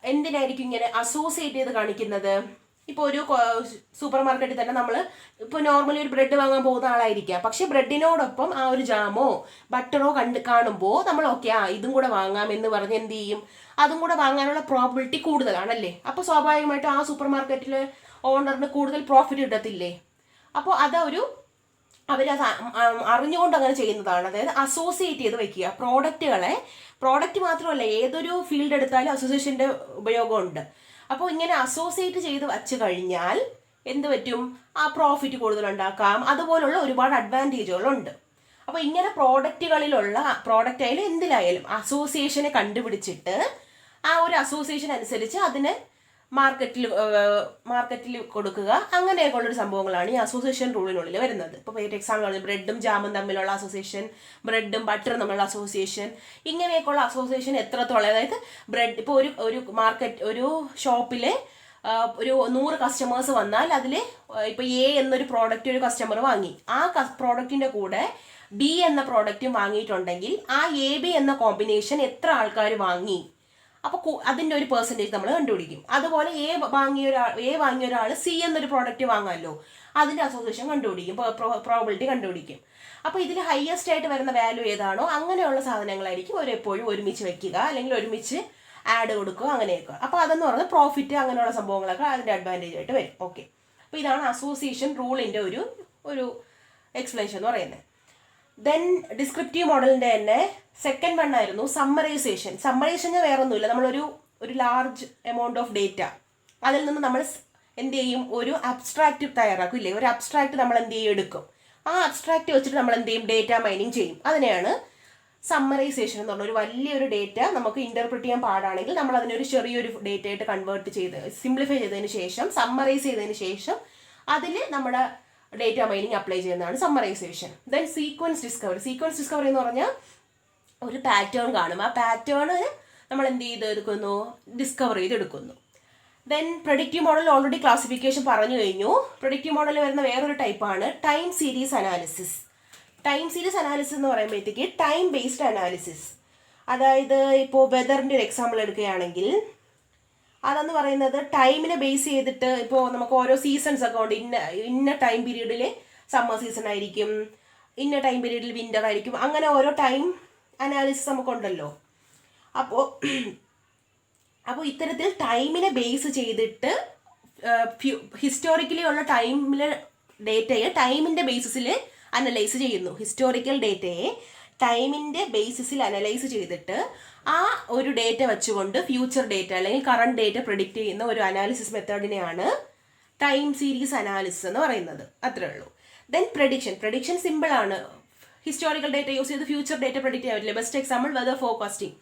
എന്തിനായിരിക്കും ഇങ്ങനെ അസോസിയേറ്റ് ചെയ്ത് കാണിക്കുന്നത്? ഇപ്പോൾ ഒരു സൂപ്പർ മാർക്കറ്റിൽ തന്നെ നമ്മൾ ഇപ്പോൾ നോർമലി ഒരു ബ്രെഡ് വാങ്ങാൻ പോകുന്ന ആളായിരിക്കാം, പക്ഷേ ബ്രെഡിനോടൊപ്പം ആ ഒരു ജാമോ ബട്ടറോ കാണുമ്പോൾ നമ്മൾ ഓക്കെ ഇതും കൂടെ വാങ്ങാം എന്ന് പറഞ്ഞ് എന്ത് ചെയ്യും, അതും കൂടെ വാങ്ങാനുള്ള പ്രോബിലിറ്റി കൂടുതലാണല്ലേ. അപ്പോൾ സ്വാഭാവികമായിട്ടും ആ സൂപ്പർ മാർക്കറ്റിലെ ഓണറിന് കൂടുതൽ പ്രോഫിറ്റ് കിട്ടത്തില്ലേ. അപ്പോൾ അവരത് അറിഞ്ഞുകൊണ്ട് അങ്ങനെ ചെയ്യുന്നതാണ്. അതായത് അസോസിയേറ്റ് ചെയ്ത് വയ്ക്കുക പ്രോഡക്റ്റ് മാത്രമല്ല ഏതൊരു ഫീൽഡ് എടുത്താലും അസോസിയേഷൻ്റെ ഉപയോഗമുണ്ട്. അപ്പോൾ ഇങ്ങനെ അസോസിയേറ്റ് ചെയ്ത് വച്ച് കഴിഞ്ഞാൽ എന്ത് പറ്റും, ആ പ്രോഫിറ്റ് കൂടുതലുണ്ടാക്കാം. അതുപോലുള്ള ഒരുപാട് അഡ്വാൻറ്റേജുകളുണ്ട്. അപ്പോൾ ഇങ്ങനെ പ്രോഡക്റ്റ് ആയാലും എന്തിലായാലും അസോസിയേഷനെ കണ്ടുപിടിച്ചിട്ട് ആ ഒരു അസോസിയേഷൻ അനുസരിച്ച് അതിനെ മാർക്കറ്റിൽ കൊടുക്കുക, അങ്ങനെയൊക്കെയുള്ളൊരു സംഭവങ്ങളാണ് ഈ അസോസിയേഷൻ റൂളിനുള്ളിൽ വരുന്നത്. ഇപ്പോൾ വേറെ എക്സാമ്പിൾ പറഞ്ഞു, ബ്രെഡും ജാമും തമ്മിലുള്ള അസോസിയേഷൻ, ബ്രെഡും ബട്ടറും തമ്മിലുള്ള അസോസിയേഷൻ, ഇങ്ങനെയൊക്കെയുള്ള അസോസിയേഷൻ എത്രത്തോളം. അതായത് ബ്രെഡ് ഇപ്പോൾ ഒരു ഷോപ്പിലെ ഒരു 100 കസ്റ്റമേഴ്സ് വന്നാൽ അതിൽ ഇപ്പോൾ എ എന്നൊരു പ്രോഡക്റ്റ് ഒരു കസ്റ്റമർ വാങ്ങി, ആ പ്രോഡക്റ്റിൻ്റെ കൂടെ ബി എന്ന പ്രോഡക്റ്റും വാങ്ങിയിട്ടുണ്ടെങ്കിൽ ആ എ ബി എന്ന കോമ്പിനേഷൻ എത്ര ആൾക്കാർ വാങ്ങി അപ്പോൾ അതിൻ്റെ ഒരു പെർസെൻറ്റേജ് നമ്മൾ കണ്ടുപിടിക്കും. അതുപോലെ എ വാങ്ങിയ ഒരാൾ സി എന്നൊരു പ്രോഡക്റ്റ് വാങ്ങാമല്ലോ, അതിൻ്റെ അസോസിയേഷൻ കണ്ടുപിടിക്കും, പ്രോബിലിറ്റി കണ്ടുപിടിക്കും. അപ്പോൾ ഇതിൽ ഹയസ്റ്റ് ആയിട്ട് വരുന്ന വാല്യൂ ഏതാണോ അങ്ങനെയുള്ള സാധനങ്ങളായിരിക്കും എപ്പോഴും ഒരുമിച്ച് വെക്കുക, അല്ലെങ്കിൽ ഒരുമിച്ച് ആഡ് കൊടുക്കുക, അങ്ങനെയൊക്കെ. അപ്പോൾ അതെന്ന് പറയുന്നത് പ്രോഫിറ്റ് അങ്ങനെയുള്ള സംഭവങ്ങളൊക്കെ അതിൻ്റെ അഡ്വാൻറ്റേജ് ആയിട്ട് വരും. ഓക്കെ, അപ്പോൾ ഇതാണ് അസോസിയേഷൻ റൂളിൻ്റെ ഒരു എക്സ്പ്ലനേഷൻ എന്ന് പറയുന്നത്. ദെൻ ഡിസ്ക്രിപ്റ്റീവ് മോഡലിൻ്റെ തന്നെ സെക്കൻഡ് വൺ ആയിരുന്നു സമ്മറൈസേഷൻ. സമ്മറൈസേഷൻ വേറെ ഒന്നുമില്ല, ഒരു ലാർജ് എമൗണ്ട് ഓഫ് ഡേറ്റ, അതിൽ നിന്ന് നമ്മൾ എന്ത് ചെയ്യും, ഒരു അബ്സ്ട്രാക്റ്റ് തയ്യാറാക്കും ഇല്ലേ, ഒരു അബ്സ്ട്രാക്റ്റ് നമ്മൾ എന്ത് ചെയ്യും, എടുക്കും. ആ അബ്സ്ട്രാക്റ്റ് വെച്ചിട്ട് നമ്മൾ എന്ത് ചെയ്യും, ഡേറ്റ മൈനിങ് ചെയ്യും. അതിനെയാണ് സമ്മറൈസേഷൻ എന്ന് പറഞ്ഞ ഒരു വലിയൊരു ഡേറ്റ നമുക്ക് ഇന്റർപ്രിറ്റ് ചെയ്യാൻ പാടാണെങ്കിൽ നമ്മൾ അതിനൊരു ചെറിയൊരു ഡേറ്റ ആയിട്ട് കൺവേർട്ട് ചെയ്ത് സിംപ്ലിഫൈ ചെയ്തതിന് ശേഷം സമ്മറൈസ് ചെയ്തതിന് ശേഷം അതിൽ നമ്മുടെ ഡേറ്റ മൈനിങ് അപ്ലൈ ചെയ്യുന്നതാണ് സമ്മറൈസേഷൻ. ദെൻ സീക്വൻസ് ഡിസ്കവറി എന്ന് പറഞ്ഞാൽ ഒരു പാറ്റേൺ കാണും, ആ പാറ്റേൺ നമ്മൾ എന്ത് ചെയ്തെടുക്കുന്നു, ഡിസ്കവർ ചെയ്തെടുക്കുന്നു. Then predictive model already classification പറഞ്ഞു കഴിഞ്ഞു. പ്രഡിക്റ്റീവ് മോഡലിൽ വരുന്ന വേറൊരു ടൈപ്പാണ് time series analysis. Time series analysis എന്ന് പറയുമ്പോഴത്തേക്ക് ടൈം ബേസ്ഡ് അനാലിസിസ്. അതായത് ഇപ്പോൾ വെതറിൻ്റെ ഒരു എക്സാമ്പിൾ എടുക്കുകയാണെങ്കിൽ അതെന്ന് പറയുന്നത് ടൈമിനെ ബേസ് ചെയ്തിട്ട്, ഇപ്പോൾ നമുക്ക് ഓരോ സീസൺസ് ഒക്കെ ഉണ്ട്. ഇന്ന ടൈം പീരീഡിൽ സമ്മർ സീസൺ ആയിരിക്കും, ഇന്ന ടൈം പീരീഡിൽ വിൻ്റർ ആയിരിക്കും, അങ്ങനെ ഓരോ ടൈം അനാലിസിസ് നമുക്കുണ്ടല്ലോ. അപ്പോൾ ഇത്തരത്തിൽ ടൈമിനെ ബേസ് ചെയ്തിട്ട് ഹിസ്റ്റോറിക്കലി ഉള്ള ടൈമിലെ ഡേറ്റയെ ടൈമിൻ്റെ ബേസിസിൽ അനലൈസ് ചെയ്യുന്നു. ഹിസ്റ്റോറിക്കൽ ഡേറ്റയെ ടൈമിൻ്റെ ബേസിസിൽ അനലൈസ് ചെയ്തിട്ട് ആ ഒരു ഡേറ്റ വെച്ചുകൊണ്ട് ഫ്യൂച്ചർ ഡേറ്റ അല്ലെങ്കിൽ കറണ്ട് ഡേറ്റ പ്രെഡിക്റ്റ് ചെയ്യുന്ന ഒരു അനാലിസിസ് മെത്തേഡിനെയാണ് ടൈം സീരീസ് അനാലിസിസ് എന്ന് പറയുന്നത്. അത്രേ ഉള്ളൂ. ദെൻ പ്രഡിക്ഷൻ സിമ്പിൾ ആണ്. ഹിസ്റ്റോറിക്കൽ ഡേറ്റ യൂസ് ചെയ്ത് ഫ്യൂച്ചർ ഡേറ്റ പ്രെഡിക്റ്റ് ചെയ്യാൻ പറ്റില്ല. Best example weather forecasting.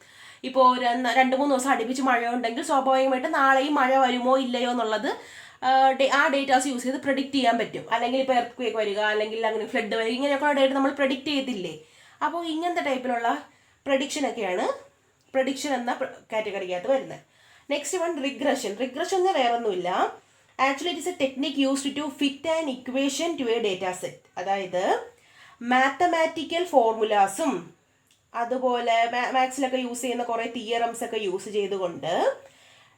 ഇപ്പോൾ 2-3 ദിവസം അടുപ്പിച്ച് മഴ ഉണ്ടെങ്കിൽ സ്വാഭാവികമായിട്ട് നാളെയും മഴ വരുമോ ഇല്ലയോ എന്നുള്ളത് ആ ഡേറ്റാസ് യൂസ് ചെയ്ത് പ്രെഡിക്റ്റ് ചെയ്യാൻ പറ്റും. അല്ലെങ്കിൽ ഇപ്പോൾ എർത്ത് വരിക, അല്ലെങ്കിൽ അങ്ങനെ ഫ്ലഡ് വരിക, ഇങ്ങനെയൊക്കെയുള്ള ഡേറ്റ നമ്മൾ പ്രെഡിക്റ്റ് ചെയ്തില്ലേ. അപ്പോൾ ഇങ്ങനത്തെ ടൈപ്പിലുള്ള പ്രഡിക്ഷനൊക്കെയാണ് പ്രഡിക്ഷൻ എന്ന കാറ്റഗറിക്കകത്ത് വരുന്നത്. നെക്സ്റ്റ് വൺ റിഗ്രഷൻ എന്ന് വേറൊന്നുമില്ല. Actually it is a technique used to fit an equation to a data set. അതായത് മാത്തമാറ്റിക്കൽ ഫോർമുലാസും അതുപോലെ മാത്സിലൊക്കെ യൂസ് ചെയ്യുന്ന കുറേ തിയറംസ് ഒക്കെ യൂസ് ചെയ്തുകൊണ്ട്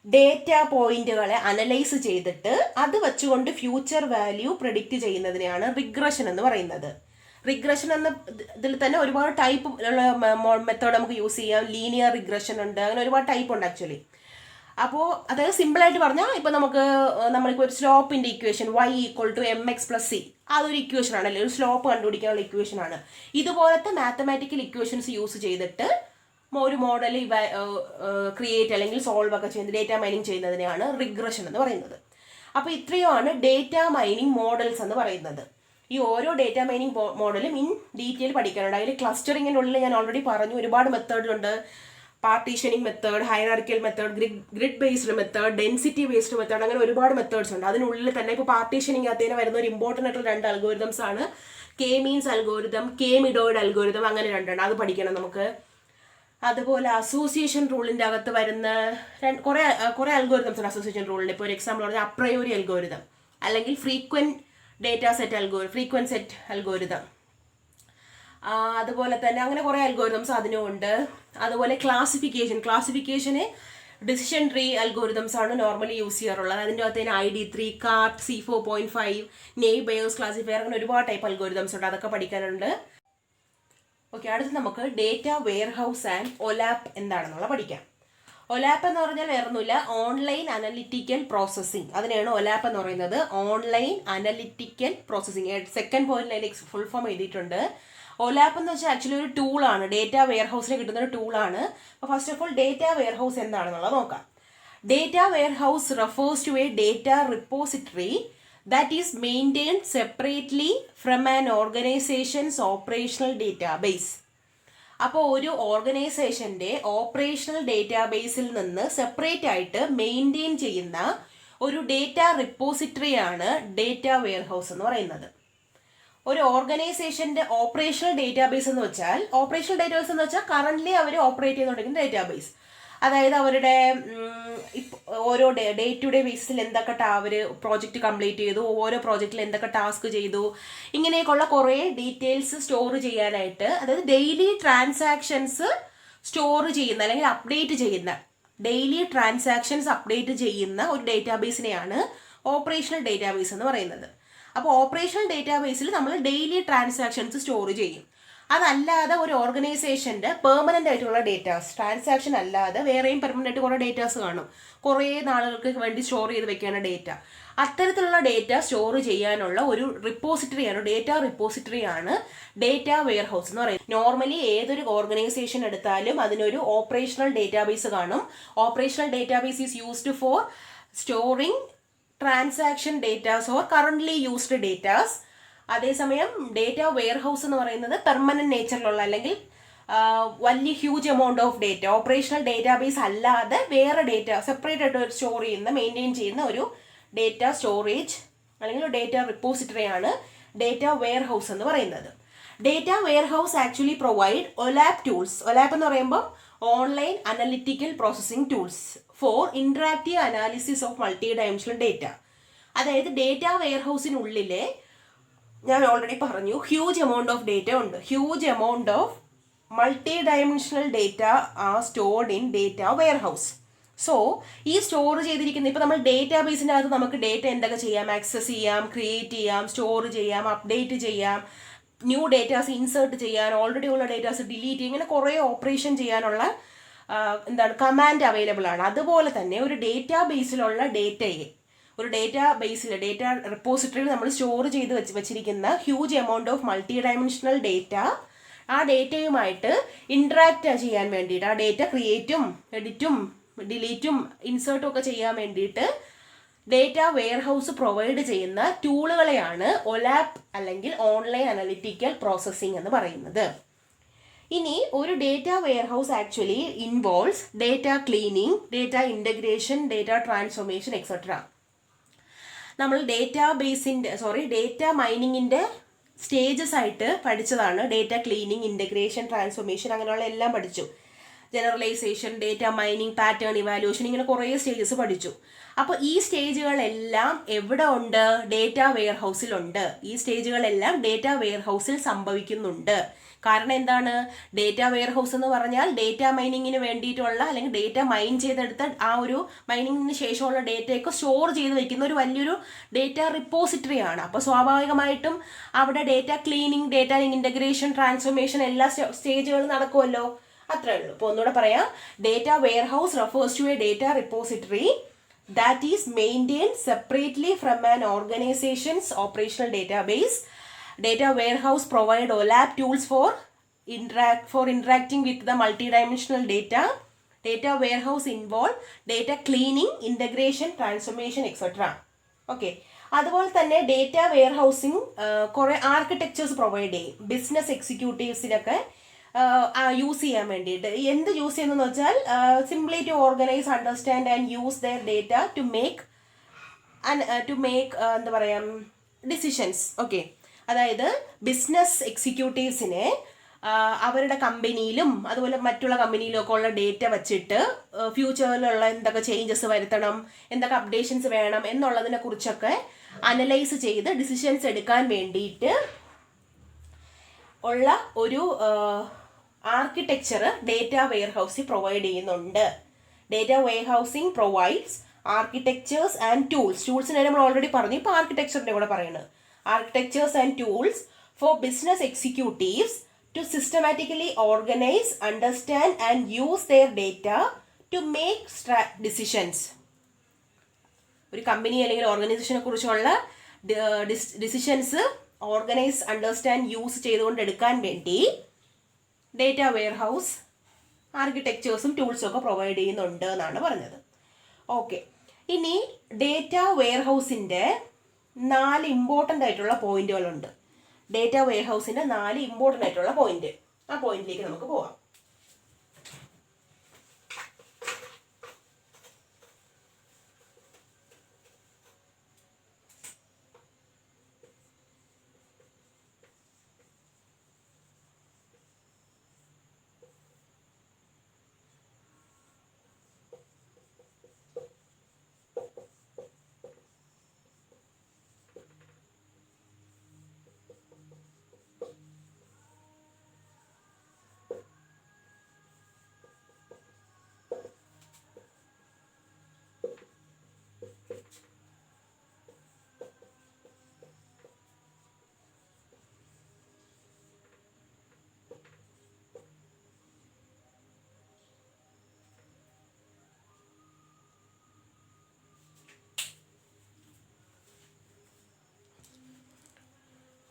ഡേറ്റ പോയിന്റുകളെ അനലൈസ് ചെയ്തിട്ട് അത് വെച്ചുകൊണ്ട് ഫ്യൂച്ചർ വാല്യൂ പ്രെഡിക്റ്റ് ചെയ്യുന്നതിനെയാണ് റിഗ്രഷൻ എന്ന് പറയുന്നത്. റിഗ്രഷൻ എന്ന ഇതിൽ തന്നെ ഒരുപാട് ടൈപ്പ് ഉള്ള മെത്തേഡ് നമുക്ക് യൂസ് ചെയ്യാം. ലീനിയർ റിഗ്രഷൻ ഉണ്ട്, അങ്ങനെ ഒരുപാട് ടൈപ്പ് ഉണ്ട് ആക്ച്വലി. അപ്പോൾ അതായത് സിമ്പിളായിട്ട് പറഞ്ഞാൽ ഇപ്പോൾ നമ്മളിപ്പോൾ ഒരു സ്ലോപ്പിൻ്റെ ഇക്വേഷൻ y=mx+c, അതൊരു ഇക്വേഷൻ ആണല്ലേ, ഒരു സ്ലോപ്പ് കണ്ടുപിടിക്കാനുള്ള ഇക്വേഷൻ ആണ്. ഇതുപോലത്തെ മാത്തമാറ്റിക്കൽ ഇക്വേഷൻസ് യൂസ് ചെയ്തിട്ട് ഒരു മോഡൽ ക്രിയേറ്റ് അല്ലെങ്കിൽ സോൾവ് ഒക്കെ ചെയ്യുന്നത്, ഡേറ്റ മൈനിങ് ചെയ്യുന്നതിനെയാണ് റിഗ്രഷൻ എന്ന് പറയുന്നത്. അപ്പോൾ ഇത്രയുമാണ് ഡേറ്റ മൈനിങ് മോഡൽസ് എന്ന് പറയുന്നത്. ഈ ഓരോ ഡേറ്റ മൈനിങ് മോഡലും ഇൻ ഡീറ്റെയിൽ പഠിക്കാനുണ്ട്. അതിൽ ക്ലസ്റ്ററിങ്ങിൻ്റെ ഉള്ളിൽ ഞാൻ ഓൾറെഡി പറഞ്ഞു ഒരുപാട് മെത്തേഡുണ്ട്. Partitioning method, hierarchical method, grid based method, density based method, അങ്ങനെ ഒരുപാട് മെത്തേഡ്സ് ഉണ്ട്. അതിനുള്ളിൽ തന്നെ ഇപ്പോൾ പാർട്ടീഷനിങ് അകത്തേനെ വരുന്ന ഒരു ഇമ്പോർട്ടൻ്റ് ആയിട്ടുള്ള 2 അൽഗോരിതംസ് ആണ് k means algorithm, k medoid algorithm, അങ്ങനെ 2 അത് പഠിക്കണം നമുക്ക്. അതുപോലെ അസോസിയേഷൻ റൂളിൻ്റെ അകത്ത് വരുന്ന കുറേ അൽഗോരിതംസ് ഉണ്ട് അസോസിയേഷൻ റൂളിൽ. ഇപ്പോൾ ഒരു എക്സാമ്പിൾ പറഞ്ഞാൽ അപ്രയോറി അൽഗോരിതം, അല്ലെങ്കിൽ ഫ്രീക്വൻറ്റ് സെറ്റ് അൽഗോരിതം. അതുപോലെ തന്നെ അങ്ങനെ കുറേ അൽഗോരിതംസ് അതിനും ഉണ്ട്. അതുപോലെ ക്ലാസിഫിക്കേഷന് ഡിസിഷൻ ട്രീ അൽഗോരിതംസ് ആണ് നോർമലി യൂസ് ചെയ്യാറുള്ളത്. അതിൻ്റെ അകത്ത് തന്നെ ID3, കാർട്ട്, C4.5, നെയ് ബയോസ് ക്ലാസിഫയർ, അങ്ങനെ ഒരുപാട് ടൈപ്പ് അൽഗോരിതംസ് ഉണ്ട്. അതൊക്കെ പഠിക്കാനുണ്ട്. ഓക്കെ, അടുത്ത് നമുക്ക് ഡേറ്റ വെയർഹൗസ് ആൻഡ് ഒലാപ്പ് എന്താണെന്നുള്ള പഠിക്കാം. ഒലാപ്പ് എന്ന് പറഞ്ഞാൽ വേറൊന്നുമില്ല, ഓൺലൈൻ അനലിറ്റിക്കൽ പ്രോസസ്സിംഗ്. അതിനെയാണ് ഒലാപ്പ് എന്ന് പറയുന്നത്, online analytical processing. Second point അതിൻ്റെ ഫുൾ ഫോം എഴുതിയിട്ടുണ്ട്. ഒലാപ്പ് എന്ന് വെച്ചാൽ ആക്ച്വലി ഒരു ടൂളാണ്, ഡേറ്റ വെയർഹൗസിൽ കിട്ടുന്ന ഒരു ടൂളാണ്. അപ്പോൾ first of all data warehouse എന്താണെന്നുള്ളത് നോക്കാം. Data warehouse refers to a data repository that is maintained separately from an organization's operational database. അപ്പോൾ ഒരു ഓർഗനൈസേഷൻ്റെ ഓപ്പറേഷണൽ ഡേറ്റാബേസിൽ നിന്ന് സെപ്പറേറ്റ് ആയിട്ട് മെയിൻറ്റെയിൻ ചെയ്യുന്ന ഒരു ഡേറ്റ റിപ്പോസിറ്ററിയാണ് ഡേറ്റ വെയർഹൗസ് എന്ന് പറയുന്നത്. ഒരു ഓർഗനൈസേഷൻ്റെ ഓപ്പറേഷണൽ ഡേറ്റാബേസ് എന്ന് വെച്ചാൽ കറൻ്റ്ലി അവർ ഓപ്പറേറ്റ് ചെയ്തുകൊണ്ടിരിക്കുന്ന ഡേറ്റാബേസ്. അതായത് അവരുടെ ഓരോ ഡേ ടു ഡേ ബേസിൽ എന്തൊക്കെ അവർ പ്രോജക്റ്റ് കംപ്ലീറ്റ് ചെയ്തു, ഓരോ പ്രോജക്റ്റിൽ എന്തൊക്കെ ടാസ്ക് ചെയ്തു, ഇങ്ങനെയൊക്കെയുള്ള കുറേ ഡീറ്റെയിൽസ് സ്റ്റോർ ചെയ്യാനായിട്ട്, അതായത് ഡെയിലി ട്രാൻസാക്ഷൻസ് സ്റ്റോർ ചെയ്യുന്ന അല്ലെങ്കിൽ അപ്ഡേറ്റ് ചെയ്യുന്ന ഡെയിലി ട്രാൻസാക്ഷൻസ് അപ്ഡേറ്റ് ചെയ്യുന്ന ഒരു ഡേറ്റാബേസിനെയാണ് ഓപ്പറേഷണൽ ഡേറ്റാബേസ് എന്ന് പറയുന്നത്. അപ്പോൾ ഓപ്പറേഷണൽ ഡേറ്റാബേസിൽ നമ്മൾ ഡെയിലി ട്രാൻസാക്ഷൻസ് സ്റ്റോർ ചെയ്യും. അതല്ലാതെ ഒരു ഓർഗനൈസേഷൻ്റെ പെർമനൻ്റ് ആയിട്ടുള്ള ഡേറ്റാസ്, ട്രാൻസാക്ഷൻ അല്ലാതെ വേറെയും പെർമനൻ്റ് ആയിട്ട് കുറേ ഡേറ്റാസ് കാണും, കുറേ നാളുകൾക്ക് വേണ്ടി സ്റ്റോർ ചെയ്ത് വെക്കുകയാണ് ഡേറ്റ. അത്തരത്തിലുള്ള ഡേറ്റ സ്റ്റോർ ചെയ്യാനുള്ള ഒരു റിപ്പോസിറ്ററിയാണ്, ഡേറ്റ റിപ്പോസിറ്ററിയാണ് ഡേറ്റ വെയർഹൗസ് എന്ന് പറയുന്നത്. നോർമലി ഏതൊരു ഓർഗനൈസേഷൻ എടുത്താലും അതിനൊരു ഓപ്പറേഷണൽ ഡേറ്റാബേസ് കാണും. Operational database is used for storing transaction datas or currently used datas. അതേസമയം ഡേറ്റ വെയർഹൗസ് എന്ന് പറയുന്നത് പെർമനന്റ് നേച്ചറിലുള്ള അല്ലെങ്കിൽ വലിയ huge amount of data, operational database അല്ലാതെ വേറെ ഡേറ്റ സെപ്പറേറ്റ് ആയിട്ട് സ്റ്റോർ ചെയ്യുന്ന, മെയിൻറ്റെയിൻ ചെയ്യുന്ന ഒരു ഡേറ്റ സ്റ്റോറേജ് അല്ലെങ്കിൽ ഡേറ്റ റിപ്പോസിറ്ററിയാണ് ഡേറ്റ വെയർഹൗസ് എന്ന് പറയുന്നത്. Data warehouse actually provide ഒലാപ് tools. ഒലാപ് എന്ന് പറയുമ്പോൾ online analytical processing tools four interactive analysis of multi dimensional data. അതായത് ഡേറ്റ വെയർഹൗസിനുള്ളിലെ, ഞാൻ ഓൾറെഡി പറഞ്ഞു, ഹ്യൂജ് എമൗണ്ട് ഓഫ് ഡേറ്റ ഉണ്ട്. Huge amount of multi dimensional data R stored in data warehouse. So ഈ store ചെയ്തിരിക്കുന്ന, ഇപ്പോൾ നമ്മൾ ഡേറ്റാബേസിൻ്റെ അകത്ത് നമുക്ക് ഡേറ്റ എന്തൊക്കെ ചെയ്യാം, ആക്സസ് ചെയ്യാം, ക്രിയേറ്റ് ചെയ്യാം, സ്റ്റോർ ചെയ്യാം, അപ്ഡേറ്റ് ചെയ്യാം, ന്യൂ ഡേറ്റാസ് ഇൻസേർട്ട് ചെയ്യാൻ, ഓൾറെഡി ഉള്ള ഡേറ്റാസ് ഡിലീറ്റ് ചെയ്യാം, ഇങ്ങനെ കുറേ ഓപ്പറേഷൻ ചെയ്യാനുള്ള കമാൻഡ് അവൈലബിൾ ആണ്. അതുപോലെ തന്നെ ഒരു ഡേറ്റാബേസിലുള്ള ഡേറ്റയെ, ഒരു ഡേറ്റാബേസിൽ, ഡേറ്റ റിപ്പോസിറ്ററിയിൽ നമ്മൾ സ്റ്റോർ ചെയ്ത് വെച്ചിരിക്കുന്ന huge amount of multi dimensional data, ആ ഡേറ്റയുമായിട്ട് ഇൻട്രാക്ട് ചെയ്യാൻ വേണ്ടിയിട്ട്, ആ ഡേറ്റ ക്രിയേറ്റും എഡിറ്റും ഡിലീറ്റും ഇൻസേർട്ടും ഒക്കെ ചെയ്യാൻ വേണ്ടിയിട്ട് ഡേറ്റ വെയർഹൗസ് പ്രൊവൈഡ് ചെയ്യുന്ന ടൂളുകളെയാണ് ഒലാപ് അല്ലെങ്കിൽ ഓൺലൈൻ അനലിറ്റിക്കൽ പ്രോസസ്സിംഗ് എന്ന് പറയുന്നത്. ഇനി ഒരു data warehouse actually involves data cleaning, data integration, data transformation etcetera. നമ്മൾ ഡേറ്റ മൈനിങ്ങിൻ്റെ സ്റ്റേജസ് ആയിട്ട് പഠിച്ചതാണ്. ഡേറ്റ ക്ലീനിങ്, ഇൻ്റഗ്രേഷൻ, ട്രാൻസ്ഫോർമേഷൻ, അങ്ങനെയുള്ള എല്ലാം പഠിച്ചു. Generalisation, data mining, pattern evaluation, ഇങ്ങനെ കുറേ സ്റ്റേജസ് പഠിച്ചു. അപ്പോൾ ഈ സ്റ്റേജുകളെല്ലാം എവിടെ ഉണ്ട്? ഡേറ്റ വെയർഹൗസിലുണ്ട്. ഈ സ്റ്റേജുകളെല്ലാം ഡേറ്റ വെയർഹൗസിൽ സംഭവിക്കുന്നുണ്ട്. കാരണം എന്താണ്? ഡേറ്റ വെയർഹൗസ് എന്ന് പറഞ്ഞാൽ ഡേറ്റ മൈനിങ്ങിന് വേണ്ടിയിട്ടുള്ള, അല്ലെങ്കിൽ ഡേറ്റ മൈൻ ചെയ്തെടുത്ത ആ ഒരു മൈനിങ്ങിന് ശേഷമുള്ള ഡേറ്റയൊക്കെ സ്റ്റോർ ചെയ്ത് വെക്കുന്ന ഒരു വലിയൊരു ഡേറ്റ റിപ്പോസിറ്ററി ആണ്. അപ്പോൾ സ്വാഭാവികമായിട്ടും അവിടെ data cleaning, data integration, transformation എല്ലാ സ്റ്റേജുകളും നടക്കുമല്ലോ. അത്രേ ഉള്ളൂ. ഇപ്പോൾ ഒന്നുകൂടെ പറയാം. Data warehouse refers to a data repository that is maintained separately from an organization's operational database. Data warehouse provide OLAP tools for interacting with the multidimensional data. Data warehouse involve data cleaning, integration, transformation, etc. Okay. അതുപോലെ തന്നെ data warehousing കുറേ architectures provide ചെയ്യും business എക്സിക്യൂട്ടീവ്സിനൊക്കെ use ചെയ്യാൻ വേണ്ടിയിട്ട്. എന്ത് use ചെയ്യുന്നതെന്ന് വെച്ചാൽ simply to organise, understand and use their data to make എന്താ പറയുക, ഡിസിഷൻസ്. ഓക്കെ. അതായത് ബിസിനസ് എക്സിക്യൂട്ടീവ്സിനെ അവരുടെ കമ്പനിയിലും അതുപോലെ മറ്റുള്ള കമ്പനിയിലും ഒക്കെ ഉള്ള ഡേറ്റ വച്ചിട്ട് ഫ്യൂച്ചറിലുള്ള എന്തൊക്കെ ചേഞ്ചസ് വരുത്തണം, എന്തൊക്കെ അപ്ഡേഷൻസ് വേണം എന്നുള്ളതിനെ കുറിച്ചൊക്കെ അനലൈസ് ചെയ്ത് ഡിസിഷൻസ് എടുക്കാൻ വേണ്ടിയിട്ട് ഉള്ള ഒരു ആർക്കിടെക്ചർ ഡേറ്റ വെയർഹൗസിൽ പ്രൊവൈഡ് ചെയ്യുന്നുണ്ട്. Data warehousing provides architectures and tools. ടൂൾസിനെ നമ്മൾ ഓൾറെഡി പറഞ്ഞു, ഇപ്പോൾ ആർക്കിടെക്ചറിൻ്റെ കൂടെ പറയുന്നത്. Architectures and tools for business executives to systematically organise, understand and use their data to make decisions. ഒരു കമ്പനി അല്ലെങ്കിൽ ഓർഗനൈസേഷനെ കുറിച്ചുള്ള ഡിസിഷൻസ് ഓർഗനൈസ്, അണ്ടർസ്റ്റാൻഡ്, യൂസ് ചെയ്തുകൊണ്ട് എടുക്കാൻ വേണ്ടി ഡേറ്റ വെയർഹൗസ് ആർക്കിടെക്ചേഴ്സും ടൂൾസും ഒക്കെ പ്രൊവൈഡ് ചെയ്യുന്നുണ്ട് എന്നാണ് പറഞ്ഞത്. ഓക്കെ. ഇനി ഡേറ്റ വെയർഹൗസിൻ്റെ 4 ഇമ്പോർട്ടൻ്റ് ആയിട്ടുള്ള പോയിന്റുകളുണ്ട്. ഡേറ്റ വെയർഹൗസിൻ്റെ 4 ഇമ്പോർട്ടൻ്റ് ആയിട്ടുള്ള പോയിന്റ്. ആ പോയിന്റിലേക്ക് നമുക്ക് പോവാം.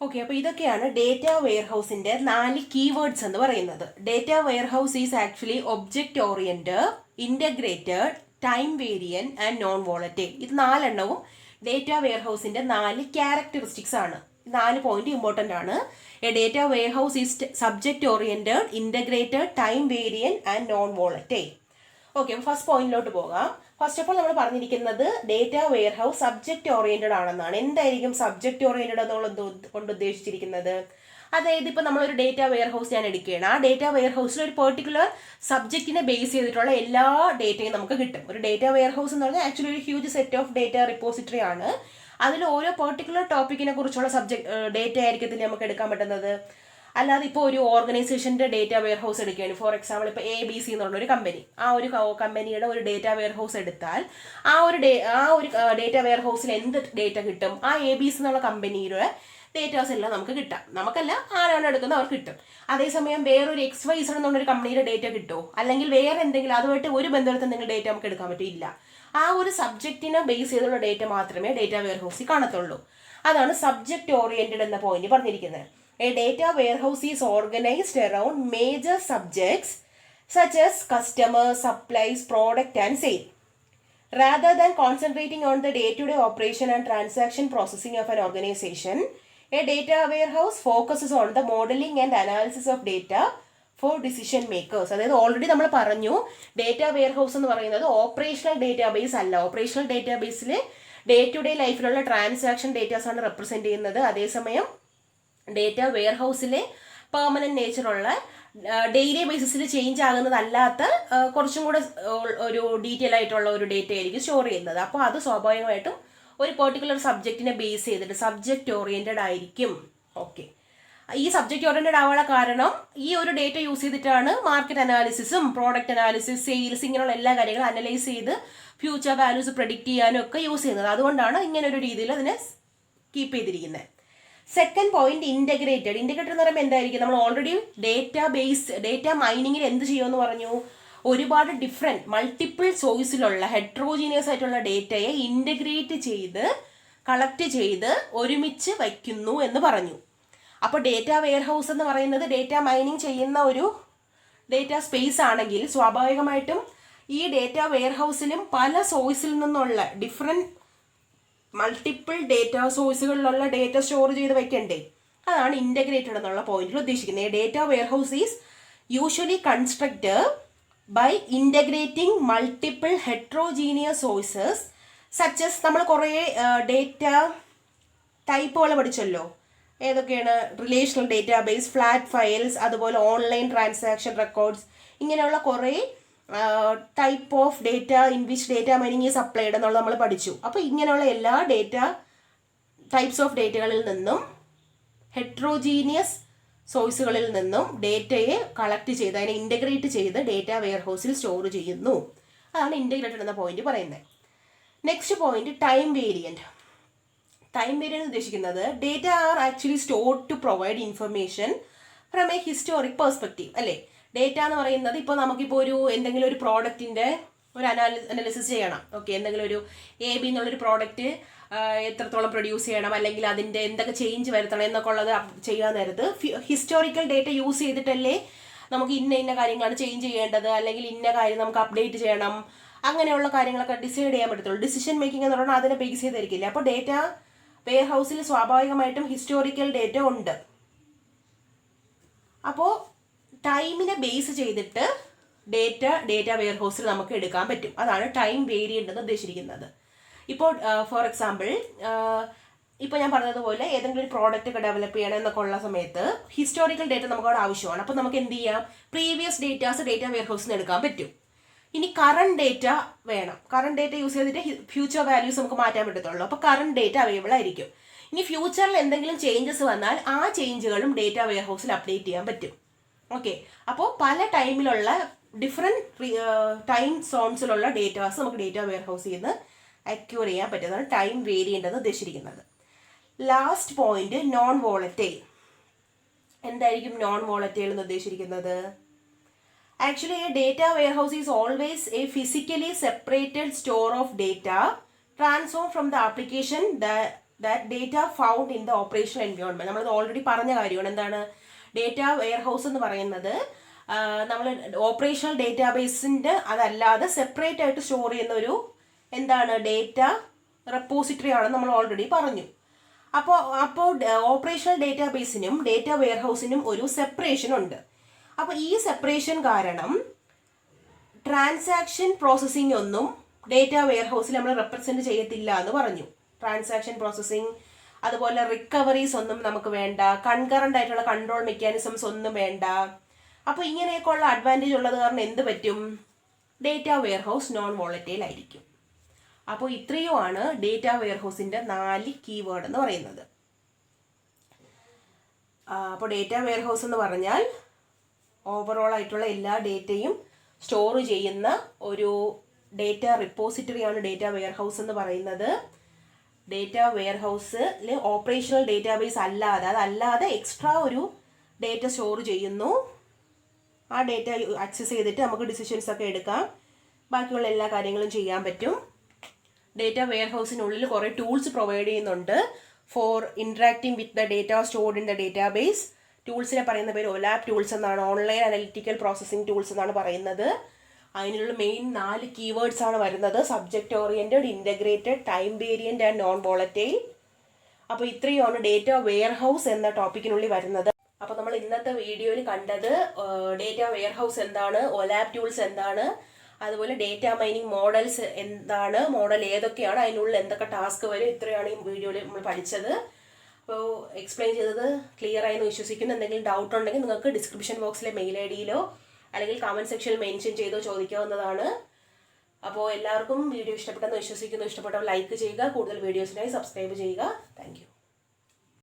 ഓക്കെ, അപ്പോൾ ഇതൊക്കെയാണ് ഡേറ്റ വെയർഹൗസിന്റെ 4 കീവേഡ്സ് എന്ന് പറയുന്നത്. Data warehouse is actually object oriented, integrated, time variant and non volatile. ഇത് 4 ഡേറ്റ വെയർഹൗസിന്റെ 4 ക്യാരക്ടറിസ്റ്റിക്സ് ആണ്. 4 പോയിന്റ് ഇമ്പോർട്ടന്റ് ആണ്. A data warehouse is subject oriented, integrated, time variant and non volatile. Okay, first പോയിന്റിലോട്ട് പോകാം. First of all നമ്മൾ പറഞ്ഞിരിക്കുന്നത് data warehouse subject oriented ആണെന്നാണ്. എന്തായിരിക്കും സബ്ജക്റ്റ് ഓറിയന്റഡ് എന്നുള്ളത് കൊണ്ട് ഉദ്ദേശിച്ചിരിക്കുന്നത്? അതായത് ഇപ്പോൾ നമ്മളൊരു ഡേറ്റ വെയർഹൗസ് ഞാൻ എടുക്കുകയാണ്. ആ ഡേറ്റ വെയർഹൗസിൽ ഒരു പെർട്ടിക്കുലർ സബ്ജക്റ്റിനെ ബേസ് ചെയ്തിട്ടുള്ള എല്ലാ ഡേറ്റയും നമുക്ക് കിട്ടും. ഒരു ഡേറ്റ വെയർഹൗസ് എന്ന് പറഞ്ഞാൽ ആക്ച്വലി ഒരു huge set of data repository ആണ്. അതിൽ ഓരോ പെർട്ടിക്കുലർ ടോപ്പിക്കിനെ കുറിച്ചുള്ള ഡേറ്റ ആയിരിക്കത്തില്ല നമുക്ക് എടുക്കാൻ പറ്റുന്നത്. അല്ലാതെ ഇപ്പോൾ ഒരു ഓർഗനൈസേഷൻ്റെ ഡേറ്റ വെയർഹൗസ് എടുക്കുകയാണ്. ഫോർ എക്സാമ്പിൾ ഇപ്പോൾ ABC എന്നുള്ള ഒരു കമ്പനി, ആ ഒരു കമ്പനിയുടെ ഒരു ഡേറ്റ വെയർഹൗസ് എടുത്താൽ ആ ഒരു ഡേറ്റ വെയർഹൗസിൽ എന്ത് ഡേറ്റ കിട്ടും? ആ ABC എന്നുള്ള കമ്പനിയുടെ ഡേറ്റാസ് എല്ലാം നമുക്ക് കിട്ടാം. നമുക്കല്ല, ആരാണ് എടുക്കുന്നത് അവർക്ക് കിട്ടും. അതേസമയം വേറൊരു XYZ എന്നുള്ളൊരു കമ്പനിയുടെ ഡേറ്റ കിട്ടുമോ? അല്ലെങ്കിൽ വേറെ എന്തെങ്കിലും അതുമായിട്ട് ഒരു ബന്ധപ്പെടുത്ത എന്തെങ്കിലും ഡേറ്റ നമുക്ക് എടുക്കാൻ പറ്റില്ല. ആ ഒരു സബ്ജക്റ്റിനെ ബേസ് ചെയ്തുള്ള ഡേറ്റ മാത്രമേ ഡേറ്റ വെയർഹൗസിൽ കാണത്തുള്ളൂ. അതാണ് സബ്ജക്റ്റ് ഓറിയന്റഡ് എന്ന പോയിന്റ് പറഞ്ഞിരിക്കുന്നത്. A data warehouse is organized around major subjects such as customers, supplies, product and sale. Rather than concentrating on the day-to-day operation and transaction processing of an organization, a data warehouse focuses on the modeling and analysis of data for decision makers. അതായത് already നമ്മൾ പറഞ്ഞു, data warehouse എന്ന് പറയുന്നത് operational database അല്ല. Operational ഡേറ്റാബേസിൽ day to day ലൈഫിലുള്ള transaction datas ആണ് represent ചെയ്യുന്നത്. അതേസമയം ഡേറ്റ വെയർഹൗസിലെ പെർമനന്റ് നേച്ചറുള്ള ഡെയിലി ബേസിസിൽ ചേഞ്ച് ആകുന്നതല്ലാത്ത കുറച്ചും കൂടെ ഒരു ഡീറ്റെയിൽ ആയിട്ടുള്ള ഒരു ഡേറ്റ ആയിരിക്കും സ്റ്റോർ ചെയ്യുന്നത്. അപ്പോൾ അത് സ്വാഭാവികമായിട്ടും ഒരു പെർട്ടിക്കുലർ സബ്ജക്റ്റിനെ ബേസ് ചെയ്തിട്ട് സബ്ജക്റ്റ് ഓറിയന്റഡ് ആയിരിക്കും. ഓക്കെ, ഈ സബ്ജക്റ്റ് ഓറിയന്റഡ് ആവാനുള്ള കാരണം ഈ ഒരു ഡേറ്റ യൂസ് ചെയ്തിട്ടാണ് മാർക്കറ്റ് അനാലിസിസും പ്രോഡക്റ്റ് അനാലിസിസ്, സെയിൽസ്, ഇങ്ങനെയുള്ള എല്ലാ കാര്യങ്ങളും അനലൈസ് ചെയ്ത് ഫ്യൂച്ചർ വാല്യൂസ് പ്രെഡിക്റ്റ് ചെയ്യാനും ഒക്കെ യൂസ് ചെയ്യുന്നത്. അതുകൊണ്ടാണ് ഇങ്ങനെ ഒരു രീതിയിൽ അതിനെ കീപ്പ് ചെയ്തിരിക്കുന്നത്. Second point integrated. ഇന്റഗ്രേറ്റഡ് എന്ന് പറയുമ്പോൾ എന്തായിരിക്കും? നമ്മൾ ഓൾറെഡി ഡേറ്റ മൈനിങ്ങിൽ എന്ത് ചെയ്യുമെന്ന് പറഞ്ഞു? ഒരുപാട് മൾട്ടിപ്പിൾ സോഴ്സിലുള്ള ഹെട്രോജീനിയസ് ആയിട്ടുള്ള ഡേറ്റയെ ഇന്റഗ്രേറ്റ് ചെയ്ത് കളക്ട് ചെയ്ത് ഒരുമിച്ച് വയ്ക്കുന്നു എന്ന് പറഞ്ഞു. അപ്പോൾ ഡേറ്റ വെയർഹൗസ് എന്ന് പറയുന്നത് ഡേറ്റ മൈനിങ് ചെയ്യുന്ന ഒരു ഡേറ്റ സ്പേസ് ആണെങ്കിൽ സ്വാഭാവികമായിട്ടും ഈ ഡേറ്റ വെയർഹൗസിലും പല സോഴ്സിൽ നിന്നുള്ള മൾട്ടിപ്പിൾ ഡേറ്റ സോഴ്സുകളിലുള്ള ഡേറ്റ സ്റ്റോർ ചെയ്ത് വെക്കണ്ടേ? അതാണ് ഇന്റഗ്രേറ്റഡ് എന്നുള്ള പോയിന്റിൽ ഉദ്ദേശിക്കുന്നത്. Data warehouse is usually constructed by integrating multiple heterogeneous sources such as. നമ്മൾ കുറേ ഡേറ്റ ടൈപ്പുകൾ പഠിച്ചല്ലോ. ഏതൊക്കെയാണ്? റിലേഷണൽ ഡേറ്റാബേസ്, ഫ്ലാറ്റ് ഫയൽസ്, അതുപോലെ ഓൺലൈൻ ട്രാൻസാക്ഷൻ റെക്കോർഡ്സ്, ഇങ്ങനെയുള്ള കുറേ type of data in which data mining is applied എന്നുള്ളത് നമ്മൾ പഠിച്ചു. അപ്പോൾ ഇങ്ങനെയുള്ള എല്ലാ ടൈപ്സ് ഓഫ് ഡേറ്റകളിൽ നിന്നും ഹെട്രോജീനിയസ് സോഴ്സുകളിൽ നിന്നും ഡേറ്റയെ കളക്ട് ചെയ്ത് അതിനെ ഇൻ്റഗ്രേറ്റ് ചെയ്ത് ഡേറ്റ വെയർഹൗസിൽ സ്റ്റോർ ചെയ്യുന്നു. അതാണ് ഇൻ്റഗ്രേറ്റഡ് എന്ന പോയിന്റ് പറയുന്നത്. Next point time variant. Time variant ഉദ്ദേശിക്കുന്നത് data are actually stored to provide information from a historic perspective. അല്ലേ? ഡേറ്റ എന്ന് പറയുന്നത് ഇപ്പോൾ നമുക്കിപ്പോൾ എന്തെങ്കിലും ഒരു പ്രോഡക്റ്റിൻ്റെ ഒരു അനാലിസിസ് ചെയ്യണം. ഓക്കെ, എന്തെങ്കിലും ഒരു AB എന്നുള്ളൊരു പ്രോഡക്റ്റ് എത്രത്തോളം പ്രൊഡ്യൂസ് ചെയ്യണം, അല്ലെങ്കിൽ അതിൻ്റെ എന്തൊക്കെ ചേഞ്ച് വരുത്തണം എന്നൊക്കെ ഉള്ളത് ചെയ്യാൻ നേരത്ത് ഹിസ്റ്റോറിക്കൽ ഡേറ്റ യൂസ് ചെയ്തിട്ടല്ലേ നമുക്ക് ഇന്ന കാര്യങ്ങളാണ് ചേഞ്ച് ചെയ്യേണ്ടത്, അല്ലെങ്കിൽ ഇന്ന കാര്യം നമുക്ക് അപ്ഡേറ്റ് ചെയ്യണം, അങ്ങനെയുള്ള കാര്യങ്ങളൊക്കെ ഡിസൈഡ് ചെയ്യാൻ പറ്റത്തുള്ളൂ. ഡിസിഷൻ മേക്കിംഗ് എന്ന് പറഞ്ഞാൽ അതിനെ ബേസ് ചെയ്തിരിക്കില്ല. അപ്പോൾ ഡേറ്റ വെയർഹൗസിൽ സ്വാഭാവികമായിട്ടും ഹിസ്റ്റോറിക്കൽ ഡേറ്റ ഉണ്ട്. അപ്പോൾ ടൈമിനെ ബേസ് ചെയ്തിട്ട് ഡേറ്റ വെയർഹൗസിൽ നമുക്ക് എടുക്കാൻ പറ്റും. അതാണ് ടൈം വേരിയന്റ് എന്ന് ഉദ്ദേശിച്ചിരിക്കുന്നത്. ഇപ്പോൾ ഫോർ എക്സാമ്പിൾ ഇപ്പോൾ ഞാൻ പറഞ്ഞതുപോലെ ഏതെങ്കിലും ഒരു പ്രോഡക്റ്റ് ഒക്കെ ഡെവലപ്പ് ചെയ്യണം എന്നൊക്കെ ഉള്ള സമയത്ത് ഹിസ്റ്റോറിക്കൽ ഡേറ്റ നമുക്ക് അവിടെ ആവശ്യമാണ്. അപ്പോൾ നമുക്ക് എന്ത് ചെയ്യാം? പ്രീവിയസ് ഡേറ്റാസ് ഡേറ്റ വെയർഹൗസിൽ നിന്ന് എടുക്കാൻ പറ്റും. ഇനി കറണ്ട് ഡേറ്റ വേണം. കറണ്ട് ഡേറ്റ യൂസ് ചെയ്തിട്ട് ഫ്യൂച്ചർ വാല്യൂസ് നമുക്ക് മാറ്റാൻ പറ്റത്തുള്ളൂ. അപ്പോൾ കറണ്ട് ഡേറ്റ അവൈലബിൾ ആയിരിക്കും. ഇനി ഫ്യൂച്ചറിൽ എന്തെങ്കിലും ചേഞ്ചസ് വന്നാൽ ആ ചേഞ്ചുകളും ഡേറ്റ വെയർഹൗസിൽ അപ്ഡേറ്റ് ചെയ്യാൻ പറ്റും. ഓക്കെ, അപ്പോൾ പല ടൈമിലുള്ള ഡിഫറെൻറ്റ് ടൈം സോൺസിലുള്ള ഡേറ്റാസ് നമുക്ക് ഡേറ്റ വെയർഹൗസിൽ നിന്ന് അക്യൂർ ചെയ്യാൻ പറ്റുന്നതാണ് ടൈം വേരിയന്റ് എന്ന് ഉദ്ദേശിച്ചിരിക്കുന്നത്. Last point non volatile. എന്തായിരിക്കും നോൺ വോളറ്റൈൽ എന്ന് ഉദ്ദേശിച്ചിരിക്കുന്നത്? Actually a data warehouse is always a physically separated store of data transform from the application that data found in the operational environment. നമ്മളത് already പറഞ്ഞ കാര്യമാണ്. എന്താണ് data warehouse എന്ന് പറയുന്നത്? നമ്മൾ ഓപ്പറേഷണൽ ഡേറ്റാബേസിൻ്റെ അതല്ലാതെ സെപ്പറേറ്റ് ആയിട്ട് സ്റ്റോർ ചെയ്യുന്ന ഒരു എന്താണ് ഡേറ്റ റെപ്പോസിറ്ററി ആണെന്ന് നമ്മൾ ഓൾറെഡി പറഞ്ഞു. അപ്പോൾ ഓപ്പറേഷണൽ ഡേറ്റാബേസിനും ഡേറ്റ വെയർഹൗസിനും ഒരു സെപ്പറേഷൻ ഉണ്ട്. അപ്പോൾ ഈ സെപ്പറേഷൻ കാരണം ട്രാൻസാക്ഷൻ പ്രോസസ്സിംഗ് ഒന്നും ഡേറ്റ വെയർഹൗസിൽ നമ്മൾ റെപ്രസെന്റ് ചെയ്യത്തില്ല എന്ന് പറഞ്ഞു. ട്രാൻസാക്ഷൻ പ്രോസസ്സിംഗ്, അതുപോലെ റിക്കവറീസ് ഒന്നും നമുക്ക് വേണ്ട, കൺകറന്റ് ആയിട്ടുള്ള കൺട്രോൾ മെക്കാനിസംസ് ഒന്നും വേണ്ട. അപ്പോൾ ഇങ്ങനെയൊക്കെയുള്ള അഡ്വാൻറ്റേജ് ഉള്ളത് കാരണം എന്ത് പറ്റും? ഡേറ്റ വെയർഹൗസ് നോൺ വോളറ്റൈൽ ആയിരിക്കും. അപ്പോൾ ഇത്രയുമാണ് ഡേറ്റ വെയർഹൗസിൻ്റെ 4 കീവേഡ് എന്ന് പറയുന്നത്. അപ്പോൾ ഡേറ്റ വെയർഹൗസ് എന്ന് പറഞ്ഞാൽ ഓവറോൾ ആയിട്ടുള്ള എല്ലാ ഡേറ്റയും സ്റ്റോർ ചെയ്യുന്ന ഒരു ഡേറ്റ റിപ്പോസിറ്ററിയാണ് ഡേറ്റ വെയർഹൗസ് എന്ന് പറയുന്നത്. ഡേറ്റ വെയർഹൗസിൽ ഓപ്പറേഷണൽ ഡേറ്റാബേസ് അതല്ലാതെ എക്സ്ട്രാ ഒരു ഡേറ്റ സ്റ്റോർ ചെയ്യുന്നു. ആ ഡേറ്റ ആക്സസ് ചെയ്തിട്ട് നമുക്ക് ഡിസിഷൻസ് ഒക്കെ എടുക്കാം, ബാക്കിയുള്ള എല്ലാ കാര്യങ്ങളും ചെയ്യാൻ പറ്റും. ഡേറ്റ വെയർഹൗസിനുള്ളിൽ കുറേ ടൂൾസ് പ്രൊവൈഡ് ചെയ്യുന്നുണ്ട് for interacting with the data stored in the database. ടൂൾസിനെ പറയുന്ന പേര് OLAP ടൂൾസ് എന്നാണ്, ഓൺലൈൻ അനലിറ്റിക്കൽ പ്രോസസ്സിംഗ് ടൂൾസ് എന്നാണ് പറയുന്നത്. അതിനുള്ള മെയിൻ 4 കീവേഡ്സ് ആണ് വരുന്നത്: subject oriented, integrated, time variant and non volatile. അപ്പോൾ ഇത്രയുമാണ് ഡേറ്റ വെയർഹൗസ് എന്ന ടോപ്പിക്കിനുള്ളിൽ വരുന്നത്. അപ്പോൾ നമ്മൾ ഇന്നത്തെ വീഡിയോയിൽ കണ്ടത് ഡേറ്റ വെയർഹൗസ് എന്താണ്, OLAP ടൂൾസ് എന്താണ്, അതുപോലെ ഡേറ്റ മൈനിങ് മോഡൽസ് എന്താണ്, മോഡൽ ഏതൊക്കെയാണ്, അതിനുള്ളിൽ എന്തൊക്കെ ടാസ്ക് വരും, ഇത്രയാണ് ഈ വീഡിയോയിൽ നമ്മൾ പഠിച്ചത്. അപ്പോൾ എക്സ്പ്ലെയിൻ ചെയ്തത് ക്ലിയർ ആയി എന്ന് വിശ്വസിക്കുന്നു. എന്തെങ്കിലും ഡൗട്ട് ഉണ്ടെങ്കിൽ നിങ്ങൾക്ക് ഡിസ്ക്രിപ്ഷൻ ബോക്സിലെ മെയിൽ ID അല്ലെങ്കിൽ കമൻറ്റ് സെക്ഷനിൽ മെൻഷൻ ചെയ്തോ ചോദിക്കാവുന്നതാണ്. അപ്പോൾ എല്ലാവർക്കും വീഡിയോ ഇഷ്ടപ്പെട്ടെന്ന് വിശ്വസിക്കുന്നു. ഇഷ്ടപ്പെട്ടവർ ലൈക്ക് ചെയ്യുക, കൂടുതൽ വീഡിയോസിനായി സബ്സ്ക്രൈബ് ചെയ്യുക. താങ്ക്